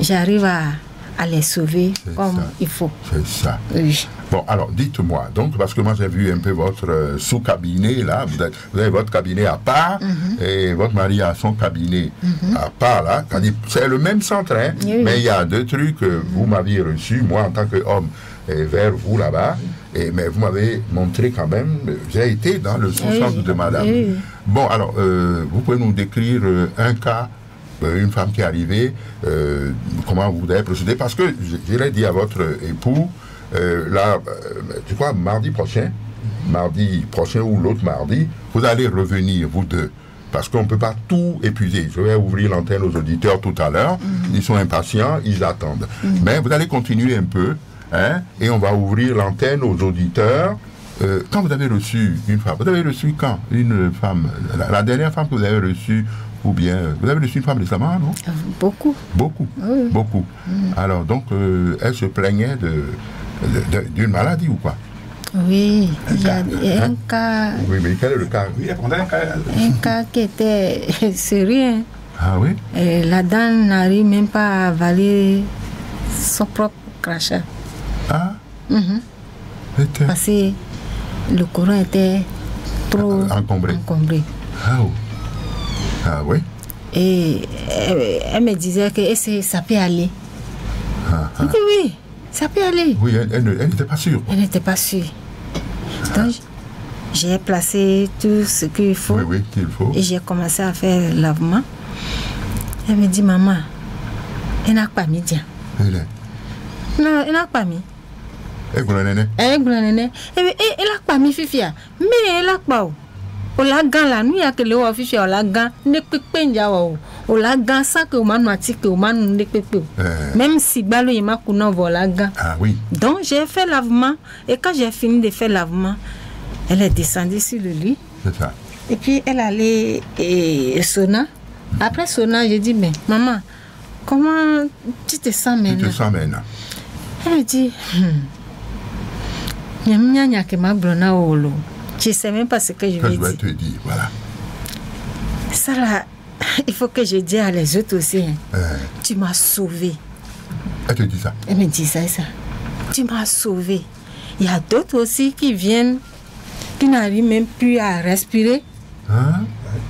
Speaker 4: j'arrive à les sauver comme il faut.
Speaker 1: C'est ça.
Speaker 4: Oui.
Speaker 1: Bon, alors, dites-moi, donc, parce que moi j'ai vu un peu votre sous-cabinet, là, vous avez votre cabinet à part, et votre mari a son cabinet à part, là. C'est le même centre, hein, mais il y a deux trucs que vous m'aviez reçus, moi, en tant qu'homme, vers vous, là-bas, mais vous m'avez montré quand même, j'ai été dans le sous-centre de madame. Bon, alors, vous pouvez nous décrire un cas, une femme qui est arrivée, comment vous avez procédé, parce que je l'ai dit à votre époux, là, tu crois, mardi prochain ou l'autre mardi, vous allez revenir, vous deux, parce qu'on ne peut pas tout épuiser. Je vais ouvrir l'antenne aux auditeurs tout à l'heure, ils sont impatients, ils attendent. Mais vous allez continuer un peu, hein, et on va ouvrir l'antenne aux auditeurs. Quand vous avez reçu une femme, vous avez reçu quand une femme, la dernière femme que vous avez reçue, ou bien, vous avez reçu une femme récemment, non?
Speaker 4: Beaucoup.
Speaker 1: Beaucoup. Alors, donc, elle se plaignait d'une maladie ou quoi?
Speaker 4: Oui, il y a un cas.
Speaker 1: Oui, mais quel est le cas?
Speaker 4: Un cas qui était sérieux.
Speaker 1: Ah oui?
Speaker 4: Et la dame n'arrive même pas à avaler son propre crachat.
Speaker 1: Ah?
Speaker 4: Parce que le courant était trop encombré.
Speaker 1: Ah oui?
Speaker 4: Et elle me disait que ça peut aller. Je dis oui, ça peut aller.
Speaker 1: Oui, elle n'était pas sûre.
Speaker 4: Elle n'était pas sûre. Donc, j'ai placé tout ce qu'il faut.
Speaker 1: Oui, qu'il faut.
Speaker 4: Et j'ai commencé à faire le lavement. Elle me dit, maman, elle n'a pas mis bien. Non, elle n'a pas mis.
Speaker 1: Elle
Speaker 4: n'a pas mis fifia. Mais elle n'a pas. On l'a gagné la nuit, que le officiel, on l'a gagné, ne peut pas on l'a gagné ça que on m'a dit que on m'a ne peut pas. Même si balo il m'a connu voilà gagné.
Speaker 1: Ah oui.
Speaker 4: Donc j'ai fait lavement et quand j'ai fini de faire lavement, elle est descendue sur le lit.
Speaker 1: C'est ça.
Speaker 4: Et puis elle allait sauna. Après sauna, j'ai dit mais maman, comment tu te sens maintenant?
Speaker 1: Tu te sens maintenant?
Speaker 4: Elle me dit je ne sais même pas ce que je vais dire.
Speaker 1: te dire, voilà.
Speaker 4: Ça là, il faut que je dise à les autres aussi. Tu m'as sauvé.
Speaker 1: Elle te dit ça?
Speaker 4: Elle me dit ça. Tu m'as sauvé. Il y a d'autres aussi qui viennent, qui n'arrivent même plus à respirer.
Speaker 1: Hein?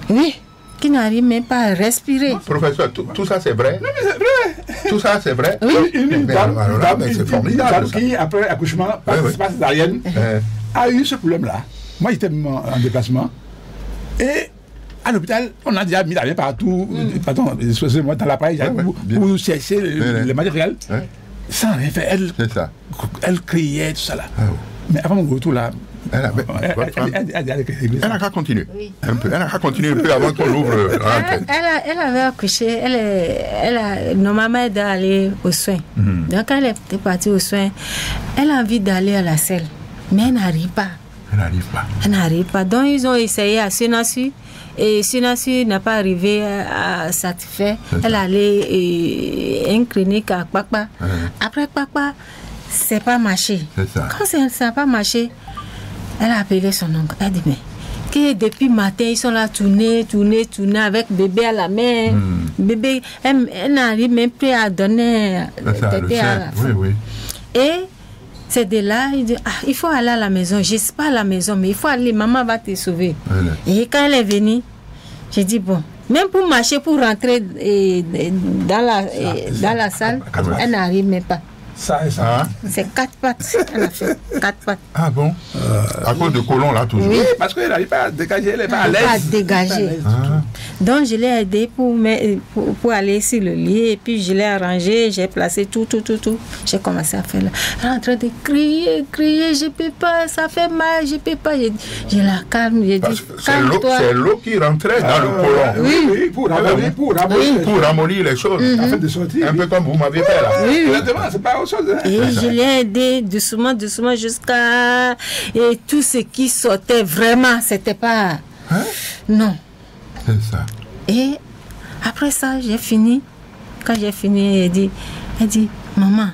Speaker 4: Oui, qui n'arrivent même pas à respirer.
Speaker 1: Professeur, tout ça c'est vrai?
Speaker 3: Non, mais c'est vrai.
Speaker 1: Tout ça c'est vrai?
Speaker 3: Oui, une dame
Speaker 1: c'est formidable.
Speaker 3: Qui, après accouchement, passe d'Arienne, a eu ce problème-là. Moi, j'étais en déplacement. Et à l'hôpital, on a déjà mis la main partout, pardon, excusez-moi, dans l'appareil, pour chercher le matériel. Sans rien faire. Elle criait, tout ça là. Mais avant mon retour là, elle
Speaker 1: a qu'à continuer. Un peu. Elle a qu'à continuer un peu avant qu'on ouvre l'antenne.
Speaker 4: Elle avait accouché. Normalement, elle doit aller aux soins. Donc, elle était partie aux soins. Elle a envie d'aller à la selle. Mais elle n'arrive pas. Elle n'arrive pas. Donc, ils ont essayé à Sénassu. Et Sénassu n'a pas arrivé à satisfaire. Elle allait à une clinique à Kpakpa. Après Kpakpa, c'est pas marché. Quand ça n'a pas marché, elle a appelé son oncle. Elle a dit, mais que depuis matin, ils sont là tourner avec bébé à la main. Bébé, elle n'arrive même plus à donner bébé à la femme. Et c'est de là, il dit, il faut aller à la maison. Je ne sais pas à la maison, mais il faut aller, maman va te sauver. Et quand elle est venue, j'ai dit, bon, même pour marcher, pour rentrer dans la salle, elle n'arrive même pas.
Speaker 3: Ça et ça.
Speaker 1: Hein?
Speaker 4: C'est 4 pattes. Elle a fait 4 pattes.
Speaker 1: Ah bon? À cause de colon, là, toujours.
Speaker 3: Oui, parce qu'elle n'arrive pas à dégager, elle n'est pas à
Speaker 4: Elle n'est pas
Speaker 3: l'aise.
Speaker 4: dégagée. Donc, je l'ai aidé pour aller sur le lit. Et puis, je l'ai arrangé. J'ai placé tout. J'ai commencé à faire là. Elle est en train de crier. Je ne peux pas. Ça fait mal. Je ne peux pas. Je la calme. J'ai dit, calme-toi.
Speaker 1: C'est l'eau qui rentrait dans le colon.
Speaker 3: Oui, pour
Speaker 1: ramollir les choses.
Speaker 3: afin de sortir.
Speaker 1: Un peu comme vous m'avez fait là.
Speaker 4: Oui.
Speaker 3: Exactement, c'est pas autre chose. Hein.
Speaker 4: Et je l'ai aidé doucement jusqu'à... Et tout ce qui sortait, vraiment, c'était pas...
Speaker 1: Hein?
Speaker 4: Non.
Speaker 1: C'est ça.
Speaker 4: Et après ça, j'ai fini. Quand j'ai fini, elle dit, maman,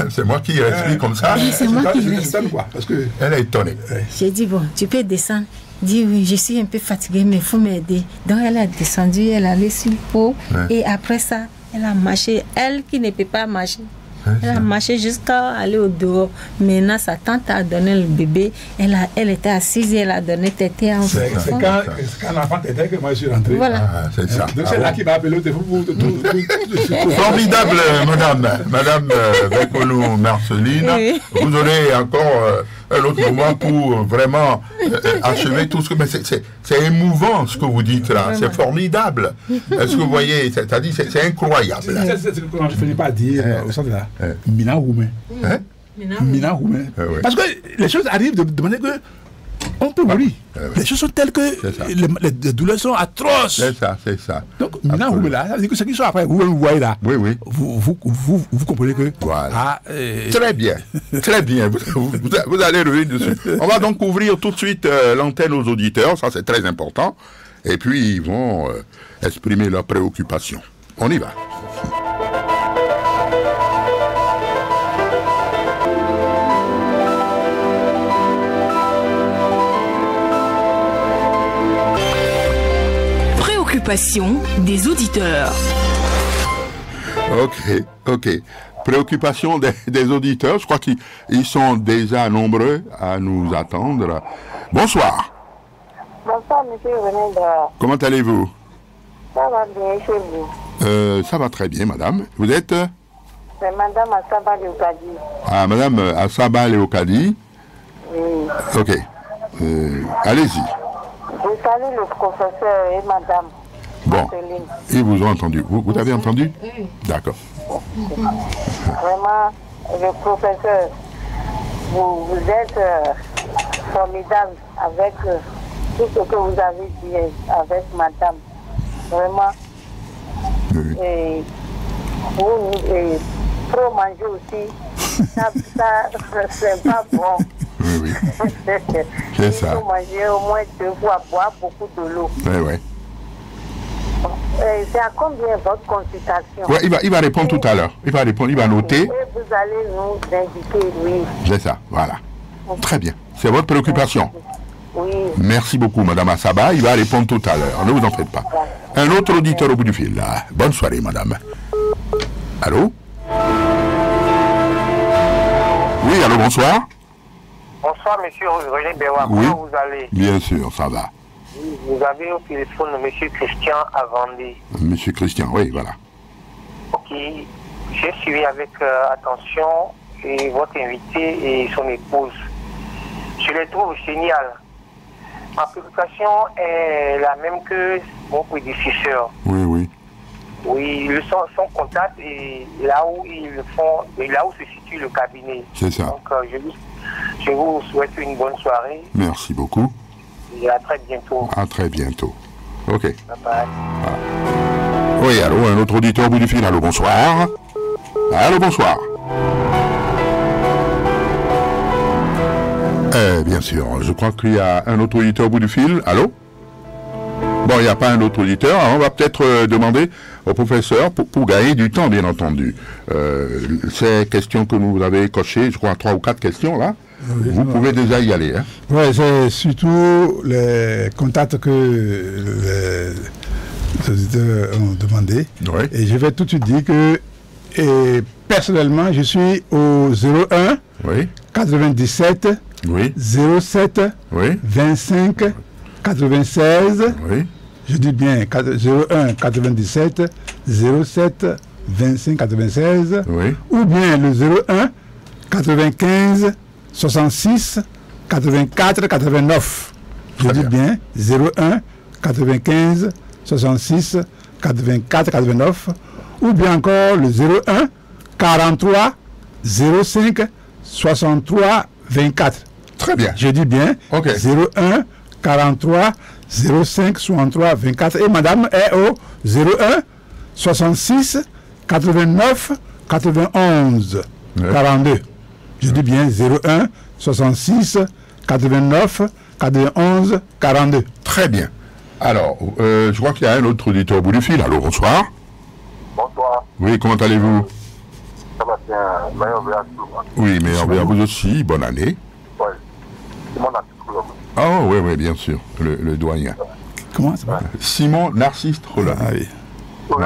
Speaker 1: c'est moi qui explique comme ça.
Speaker 4: Oui, c'est moi qui
Speaker 3: l'explique. Parce que
Speaker 1: elle est étonnée.
Speaker 4: J'ai dit, bon, tu peux descendre. Dit oui, je suis un peu fatiguée, mais il faut m'aider. Donc elle a descendu, elle est allée sur le pot. Et après ça, elle a marché. Elle qui ne peut pas marcher. Elle a marché jusqu'à aller au dehors. Maintenant, sa tante a donné le bébé. Elle était assise et elle a donné tété à
Speaker 3: c'est quand l'enfant était que moi je suis rentré.
Speaker 4: Voilà.
Speaker 1: Ah, c'est ça.
Speaker 3: Donc c'est là qui m'a appelé au téléphone.
Speaker 1: Formidable, madame Bekolou Marceline.
Speaker 4: Oui.
Speaker 1: Vous aurez encore un autre moment pour vraiment achever tout ce que... Mais c'est émouvant ce que vous dites là. C'est formidable. Est-ce que vous voyez, c'est-à-dire c'est incroyable.
Speaker 3: C'est ce que je ne finis pas à dire au centre là. Mina Roumain. Mina Roumain. Parce que les choses arrivent de manière que on peut mourir. Les choses sont telles que les douleurs sont atroces.
Speaker 1: C'est ça.
Speaker 3: Donc, Mina Roumain là, ça veut dire que ceux qui sont après, vous voyez là.
Speaker 1: Oui.
Speaker 3: Vous comprenez que.
Speaker 1: Voilà. Très bien. Vous allez revenir dessus. On va donc ouvrir tout de suite l'antenne aux auditeurs. Ça, c'est très important. Et puis, ils vont exprimer leurs préoccupations. On y va.
Speaker 2: Préoccupation des auditeurs.
Speaker 1: Ok. Préoccupation des auditeurs. Je crois qu'ils sont déjà nombreux à nous attendre. Bonsoir.
Speaker 5: Bonsoir, monsieur René.
Speaker 1: Comment allez-vous?
Speaker 5: Ça va bien chez vous?
Speaker 1: Ça va très bien, madame. Vous êtes?
Speaker 5: C'est madame Assaba Léocadi.
Speaker 1: Ah, madame Assaba Léocadi.
Speaker 5: Oui.
Speaker 1: Ok. Allez-y.
Speaker 5: Je salue le professeur et madame.
Speaker 1: Bon,
Speaker 5: Marceline.
Speaker 1: ils vous ont entendu. Vous avez entendu?
Speaker 5: Oui.
Speaker 1: D'accord.
Speaker 5: Vraiment, le professeur, vous êtes formidable avec tout ce que vous avez dit avec madame. Vraiment.
Speaker 1: Oui.
Speaker 5: Et trop manger aussi, ça c'est pas bon.
Speaker 1: Oui. C'est ça.
Speaker 5: Il faut manger au moins 2 fois, boire beaucoup de l'eau.
Speaker 1: Oui.
Speaker 5: C'est à combien votre consultation?
Speaker 1: Ouais, il va répondre tout à l'heure. Il va noter.
Speaker 5: Et vous allez nous indiquer, oui.
Speaker 1: C'est ça, voilà. Très bien. C'est votre préoccupation.
Speaker 5: Oui.
Speaker 1: Merci beaucoup, madame Assaba. Il va répondre tout à l'heure. Ne vous en faites pas. Un autre auditeur au bout du fil. Bonne soirée, madame. Allô? Oui, allô, bonsoir.
Speaker 6: Bonsoir, monsieur René Béwa.
Speaker 1: Oui.
Speaker 6: Comment vous allez?
Speaker 1: Bien sûr, ça va.
Speaker 6: Vous avez au téléphone monsieur Christian Avandé.
Speaker 1: Monsieur Christian, oui, voilà.
Speaker 6: Ok. J'ai suivi avec attention et votre invité et son épouse. Je les trouve géniales. Ma préoccupation est la même que mon prédécesseur.
Speaker 1: Oui.
Speaker 6: Oui, ils sont contacts et là où ils le font, et là où se situe le cabinet.
Speaker 1: C'est ça.
Speaker 6: Donc je vous souhaite une bonne soirée.
Speaker 1: Merci beaucoup.
Speaker 6: Et à très bientôt.
Speaker 1: À très bientôt. Ok.
Speaker 6: Bye bye.
Speaker 1: Oui, allô, un autre auditeur au bout du fil. Allô, bonsoir. Allô, bonsoir. Bien sûr, je crois qu'il y a un autre auditeur au bout du fil. Allô? Bon, il n'y a pas un autre auditeur. On va peut-être demander au professeur, pour gagner du temps, bien entendu. Ces questions que vous avez cochées, je crois 3 ou 4 questions, là, vous pouvez déjà y aller. Hein?
Speaker 3: Oui, c'est surtout les contacts que les auditeurs ont demandé.
Speaker 1: Oui.
Speaker 3: Et je vais tout de suite dire que, personnellement, je suis au 01 97 07 25 96.
Speaker 1: Oui.
Speaker 3: Je dis bien 01 97 07 25 96,
Speaker 1: Oui.
Speaker 3: ou bien le 01 95 66 84 89. Je
Speaker 1: Très
Speaker 3: dis bien 01 95 66 84 89, ou bien encore le 01 43 05 63 24.
Speaker 1: Très bien.
Speaker 3: Je dis bien
Speaker 1: Ok.
Speaker 3: 01 43 05 63 24. Et madame est au 01 66 89 91
Speaker 1: Ouais.
Speaker 3: 42. Je dis bien 01 66 89 91 42.
Speaker 1: Très bien. Alors, je crois qu'il y a un autre auditeur au bout du fil. Allô, bonsoir.
Speaker 6: Bonsoir,
Speaker 1: Oui, comment allez-vous?
Speaker 6: ça va bien, meilleur voyage pour moi.
Speaker 1: Oui, mais à vous aussi, bonne année.
Speaker 6: Ouais, c'est mon article.
Speaker 1: Ah oui, oui, bien sûr, le doyen.
Speaker 3: Comment ça va?
Speaker 1: Simon Narcisse Roland.
Speaker 3: Ah oui.
Speaker 6: Oui.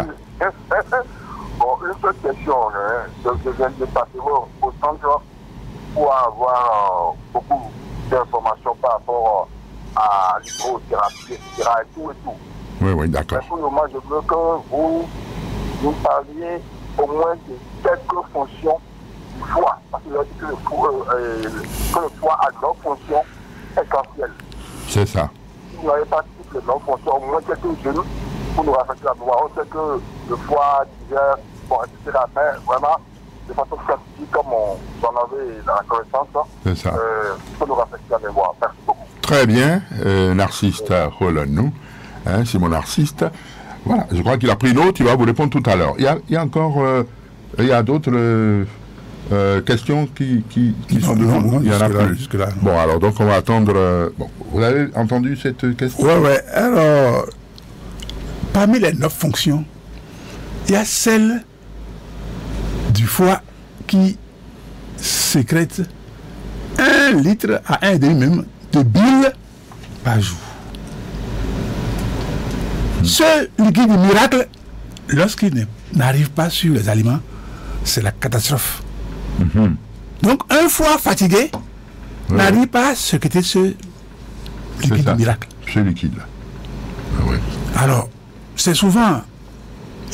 Speaker 6: Bon, une seule question, hein, je viens de passer au centre pour avoir beaucoup d'informations par rapport à l'hydrothérapie, etc. et tout et tout.
Speaker 1: Oui, oui, d'accord.
Speaker 6: Mais pour le moment, je veux que vous nous parliez au moins de quelques fonctions du foie. Parce qu'il a dit que le foie a 9 fonctions essentielles.
Speaker 1: C'est ça.
Speaker 6: Si vous n'avez pas toutes les 9 fonctions, au moins quelques-unes pour nous rafraîchir la mémoire. On sait que le foie digère, bon, etc. Mais vraiment, de façon scientifique, comme on en avait dans la connaissance,
Speaker 1: C'est ça.
Speaker 6: pour nous rafraîchir la mémoire. Merci beaucoup.
Speaker 1: Très bien, Narcisse Roland, nous. Hein, Simon Narcisse. Voilà, je crois qu'il a pris note, il va vous répondre tout à l'heure. Il y a encore, il y a d'autres questions qui sont devant vous. Il y en a plus.
Speaker 3: Jusque-là.
Speaker 1: Bon, alors, donc on va attendre. Bon, vous avez entendu cette question?
Speaker 3: Ouais, ouais. Alors, parmi les 9 fonctions, il y a celle du foie qui sécrète 1 litre à 1,5 même de bile par jour. Ce liquide miracle, lorsqu'il n'arrive pas sur les aliments, c'est la catastrophe. Donc, un foie fatigué n'arrive pas à sécréter ce
Speaker 1: C'est
Speaker 3: liquide
Speaker 1: ça.
Speaker 3: miracle.
Speaker 1: Ce liquide-là. Ah, oui.
Speaker 3: Alors, c'est souvent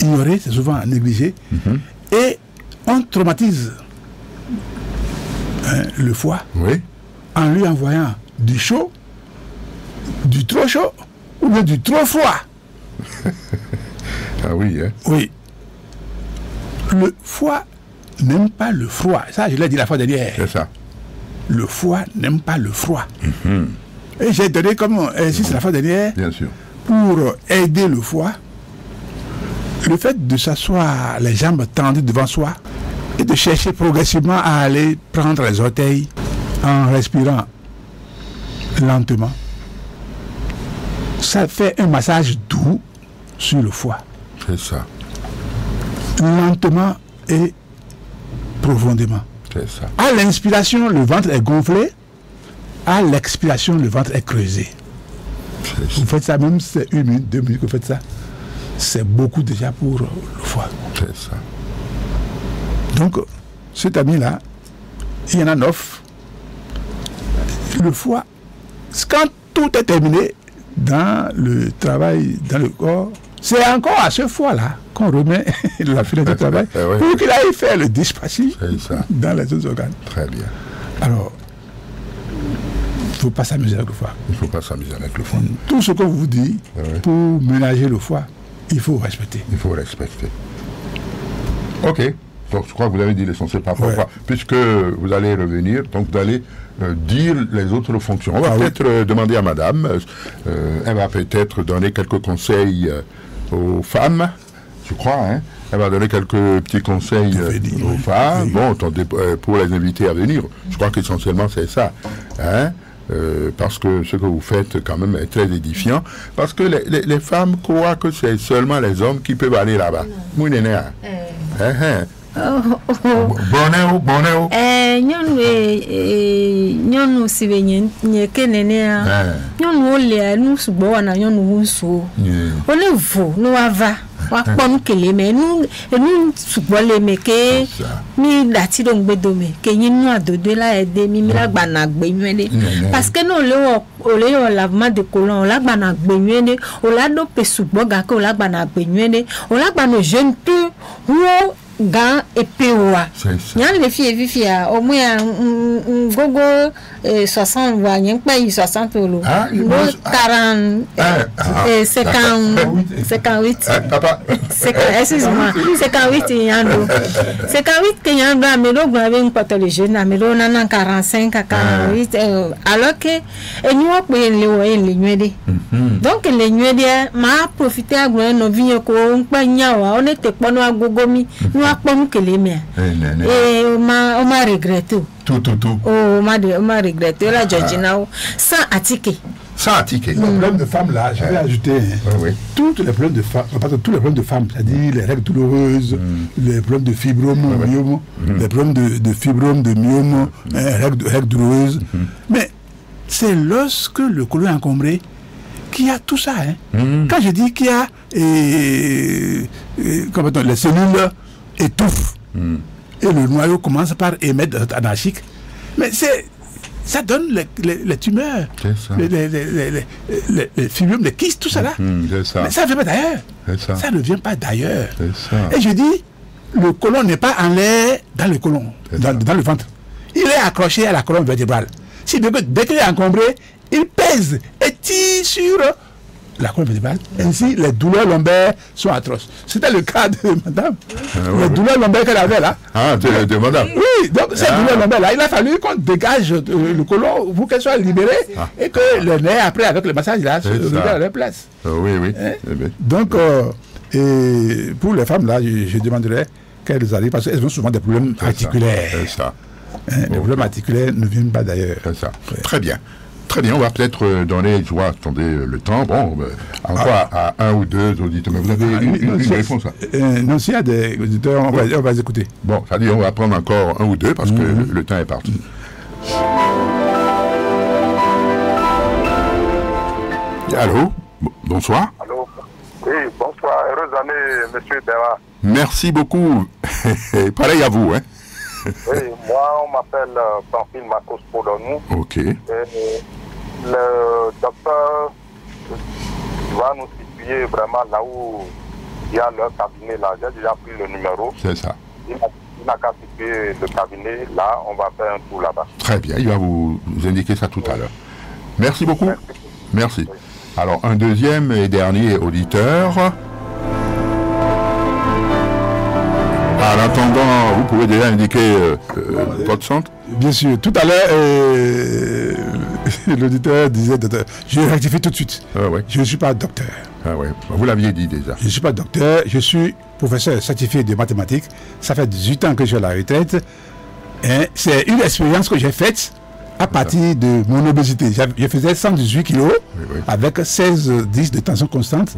Speaker 3: ignoré, c'est souvent négligé, et on traumatise le foie
Speaker 1: Oui,
Speaker 3: en lui envoyant du chaud, du trop chaud, ou bien du trop froid.
Speaker 1: ah oui, hein.
Speaker 3: Oui. Le foie n'aime pas le froid. Ça, je l'ai dit la fois dernière.
Speaker 1: C'est ça.
Speaker 3: Le foie n'aime pas le froid. Et j'ai donné comme exercice la fois dernière,
Speaker 1: Bien sûr.
Speaker 3: pour aider le foie, le fait de s'asseoir les jambes tendues devant soi et de chercher progressivement à aller prendre les orteils en respirant lentement. Ça fait un massage doux sur le foie,
Speaker 1: C'est ça.
Speaker 3: lentement et profondément.
Speaker 1: C'est ça.
Speaker 3: À l'inspiration, le ventre est gonflé. À l'expiration, le ventre est creusé.
Speaker 1: C'est ça.
Speaker 3: Vous faites ça, même si c'est 1 minute, 2 minutes que vous faites ça, c'est beaucoup déjà pour le foie.
Speaker 1: C'est ça.
Speaker 3: Donc, cet ami-là, il y en a 9. Le foie, quand tout est terminé dans le travail, dans le corps, c'est encore à ce foie-là qu'on remet la finesse de travail
Speaker 1: Ouais.
Speaker 3: pour qu'il aille faire le dispatching
Speaker 1: C'est ça.
Speaker 3: dans les autres organes.
Speaker 1: Très bien.
Speaker 3: Alors, il ne faut pas s'amuser avec le foie.
Speaker 1: Il ne faut pas s'amuser avec le foie.
Speaker 3: Tout ce qu'on vous dit
Speaker 1: Ouais.
Speaker 3: pour ménager le foie, il faut respecter.
Speaker 1: Il faut respecter. Ok. Donc je crois que vous avez dit l'essentiel par rapport au
Speaker 3: Ouais.
Speaker 1: foie. Puisque vous allez revenir, donc vous allez dire les autres fonctions. On va peut-être demander à madame, elle va peut-être donner quelques conseils aux femmes, je crois, hein. Elle va donner quelques petits conseils aux femmes.
Speaker 3: Oui.
Speaker 1: Bon, attendez, pour les invités à venir, je crois qu'essentiellement c'est ça. Hein. Parce que ce que vous faites quand même est très édifiant. Parce que les femmes croient que c'est seulement les hommes qui peuvent aller là-bas. Mounénéa. Bonnet.
Speaker 4: nyɔnu si be nye ke nenea nyɔnuwo lia nu sugbɔ wɔna nyɔnuwo nsuwo wole vo ne woava wa pon kele me nous subole me ke mi dati don gbedo me ke yin nu adodo la ede mi la gba na gbe nwede parce que no le o lavement de colon la gba na gbe nwede o la do pe subo ga ke o la gba na gbe nwede o la gba no jeune peu wo gan epewa nyan le fie vifia au moins gogo 60 va nyen pa 60 euro 40 58
Speaker 1: papa
Speaker 4: excuse-moi 58 yando 58 que yando amelo grave un poto le jeune amelo nana 45 à 48 alors que et nous on peut le nwede donc le nwede ma profiter à gwen no vinye ko npa nyawa on était pono agogomi on m'a regretté.
Speaker 1: Tout.
Speaker 4: On m'a regretté. La Georgina, sans attiquer.
Speaker 3: Le problème de femmes là, je vais ajouter tous les problèmes de femmes, tous les problèmes de femmes, c'est-à-dire les règles douloureuses, les problèmes de fibrome, myome, les problèmes de fibrome, de myome, règles douloureuses. Mais c'est lorsque le côlon est encombré qu'il y a tout ça. Quand je dis qu'il y a les cellules étouffent et le noyau commence par émettre anarchique, mais ça donne les tumeurs, les fibromes, les kystes, tout ça là. Mais ça ne vient pas d'ailleurs. Ça ne vient pas d'ailleurs. Et je dis, le côlon n'est pas en l'air dans le côlon, dans le ventre. Il est accroché à la colonne vertébrale. Si dès qu'il est encombré, il pèse et tire sur la colonne vertébrale. Ainsi, les douleurs lombaires sont atroces. C'était le cas de madame. Les douleurs lombaires qu'elle avait là.
Speaker 1: Ah, de madame.
Speaker 3: Oui, donc ces douleurs lombaires là, il a fallu qu'on dégage le côlon pour qu'elle soit libérée et que le nerf, après, avec le massage là, se libère à leur place.
Speaker 1: Oui.
Speaker 3: Donc, et pour les femmes là, je demanderais qu'elles arrivent parce qu'elles ont souvent des problèmes articulaires.
Speaker 1: C'est ça.
Speaker 3: Les problèmes articulaires ne viennent pas d'ailleurs.
Speaker 1: C'est ça. Très bien. Très bien, on va peut-être donner, tu vois, attendez le temps, encore à un ou deux auditeurs. Mais vous avez une réponse
Speaker 3: non, s'il y a des auditeurs, on va les écouter.
Speaker 1: Bon, ça dit, on va prendre encore un ou deux parce que le temps est parti. Allô, bonsoir.
Speaker 7: Allô, oui, bonsoir, heureuse année, monsieur Béra.
Speaker 1: Merci beaucoup, pareil à vous, hein.
Speaker 7: Oui, moi, on m'appelle Pamphile Marcos Podonou.
Speaker 1: Ok.
Speaker 7: Et le docteur va nous situer vraiment là où il y a leur cabinet là. J'ai déjà pris le numéro.
Speaker 1: C'est ça.
Speaker 7: Il n'a qu'à situer le cabinet là, on va faire un tour là-bas.
Speaker 1: Très bien, il va vous indiquer ça tout à l'heure. Merci beaucoup. Merci. Oui. Alors, un deuxième et dernier auditeur. En attendant, vous pouvez déjà indiquer votre centre.
Speaker 3: Bien sûr. Tout à l'heure, l'auditeur disait, je rectifie tout de suite. Je ne suis pas docteur.
Speaker 1: Vous l'aviez dit déjà.
Speaker 3: Je ne suis pas docteur, je suis professeur certifié de mathématiques. Ça fait 18 ans que je suis à la retraite. C'est une expérience que j'ai faite à partir de mon obésité. Je faisais 118 kilos avec 16-10 de tension constante.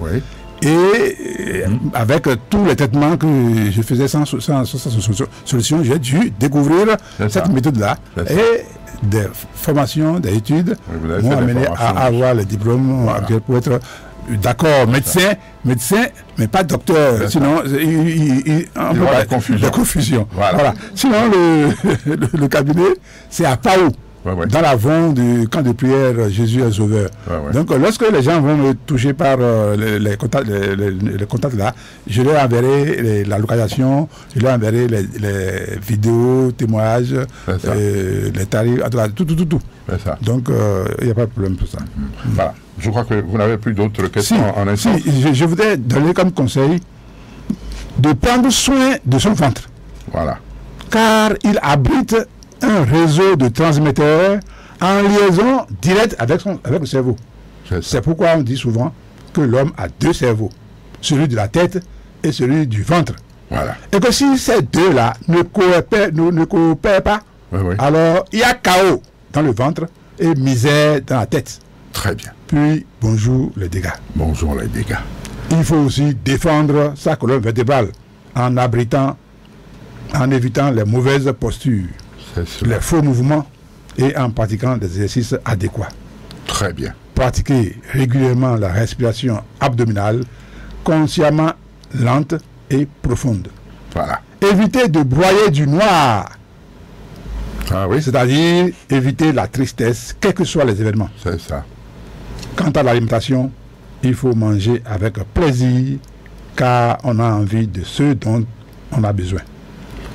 Speaker 3: Et avec tous les traitements que je faisais sans solution, j'ai dû découvrir cette méthode-là. Et des formations, des études m'ont amené à avoir le diplôme pour être d'accord, médecin, mais pas docteur. Sinon, il y a de confusion. Voilà. Sinon, le cabinet, c'est à Pau. Dans l'avant du camp de prière Jésus est sauveur. Donc lorsque les gens vont me toucher par les contacts là, je leur enverrai la localisation, je leur enverrai les vidéos, témoignages, les tarifs, tout. Donc il n'y a pas de problème pour ça.
Speaker 1: Voilà. Je crois que vous n'avez plus d'autres questions en instant.
Speaker 3: Je voudrais donner comme conseil de prendre soin de son ventre.
Speaker 1: Voilà.
Speaker 3: Car il abrite un réseau de transmetteurs en liaison directe avec le cerveau. C'est pourquoi on dit souvent que l'homme a deux cerveaux, celui de la tête et celui du ventre.
Speaker 1: Voilà.
Speaker 3: Et que si ces deux-là ne coopèrent pas, alors il y a chaos dans le ventre et misère dans la tête.
Speaker 1: Très bien.
Speaker 3: Puis, bonjour les dégâts.
Speaker 1: Bonjour les dégâts.
Speaker 3: Il faut aussi défendre sa colonne vertébrale en évitant les mauvaises postures, les faux mouvements et en pratiquant des exercices adéquats.
Speaker 1: Très bien.
Speaker 3: Pratiquer régulièrement la respiration abdominale, consciemment lente et profonde.
Speaker 1: Voilà.
Speaker 3: Éviter de broyer du noir.
Speaker 1: Ah oui,
Speaker 3: C'est-à-dire éviter la tristesse, quels que soient les événements.
Speaker 1: c'est ça.
Speaker 3: Quant à l'alimentation, il faut manger avec plaisir, car on a envie de ce dont on a besoin.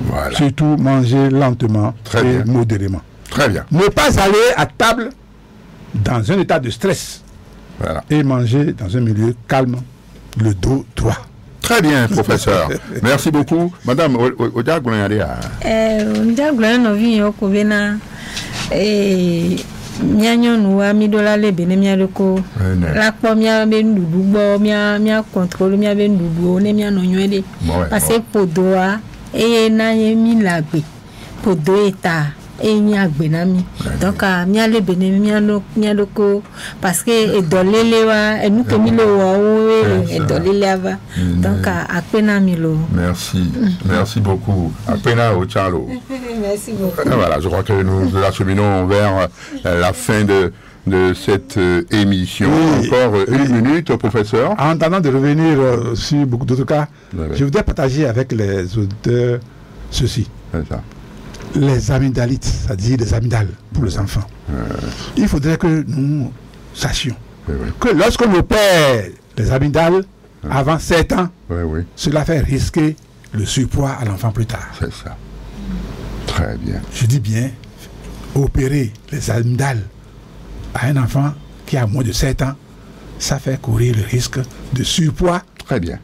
Speaker 1: Voilà.
Speaker 3: Surtout manger lentement
Speaker 1: Très
Speaker 3: et
Speaker 1: bien.
Speaker 3: modérément.
Speaker 1: Très bien.
Speaker 3: Ne pas aller à table dans un état de stress
Speaker 1: Voilà.
Speaker 3: et manger dans un milieu calme, le dos droit.
Speaker 1: Très bien, professeur. Merci beaucoup. Madame, Odia Goulayadea.
Speaker 4: Ndiagula no vi yoko bena mianyo nuwa mi dola le bene mialoko la kwa mia ben dudu bo mia contrôle mia ben dudu ne mia no nywede parce que podoa na ye mi lagbe podo eta enya agbe na mi donc mia le bene mia loko parce que edolele wa enu ke mi le wo edolele ava donc apena mi lo.
Speaker 1: Merci beaucoup. Apena Ochalo.
Speaker 4: Merci beaucoup.
Speaker 1: Voilà, je crois que nous acheminons vers la fin de cette émission.
Speaker 3: Oui,
Speaker 1: Encore une minute, professeur.
Speaker 3: En attendant de revenir sur beaucoup d'autres cas, je voudrais partager avec les auditeurs ceci.
Speaker 1: C'est ça.
Speaker 3: Les amygdalites, c'est-à-dire les amygdales pour les enfants. Il faudrait que nous sachions que lorsqu'on opère les amygdales avant 7 ans, cela fait risquer le surpoids à l'enfant plus tard.
Speaker 1: C'est ça. Très bien.
Speaker 3: Je dis bien, opérer les amygdales à un enfant qui a moins de 7 ans, ça fait courir le risque de surpoids.
Speaker 1: Très bien.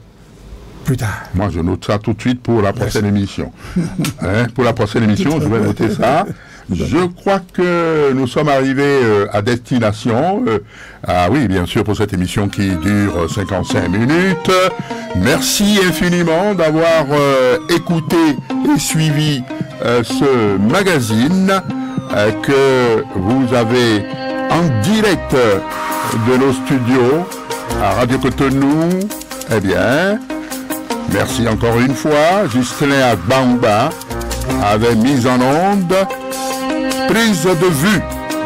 Speaker 3: Plus tard.
Speaker 1: Moi, je note ça tout de suite pour la prochaine émission. Pour la prochaine émission, je vais noter ça. Je crois que nous sommes arrivés à destination. Ah oui, bien sûr, pour cette émission qui dure 55 minutes. Merci infiniment d'avoir écouté et suivi ce magazine que vous avez en direct de nos studios à Radio Cotonou. Eh bien, merci encore une fois. Justin Agbamba avait mis en onde prise de vue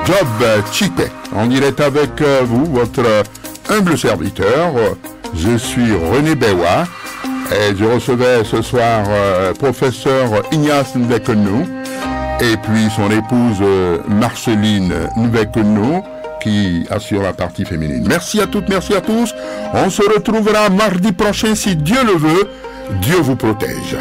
Speaker 1: Job Chite. En direct avec vous, votre humble serviteur. Je suis René Bewa et je recevais ce soir professeur Ignace Nvekenou et puis son épouse Marceline Nvekenou qui assure la partie féminine. Merci à toutes, merci à tous. On se retrouvera mardi prochain si Dieu le veut. Dieu vous protège.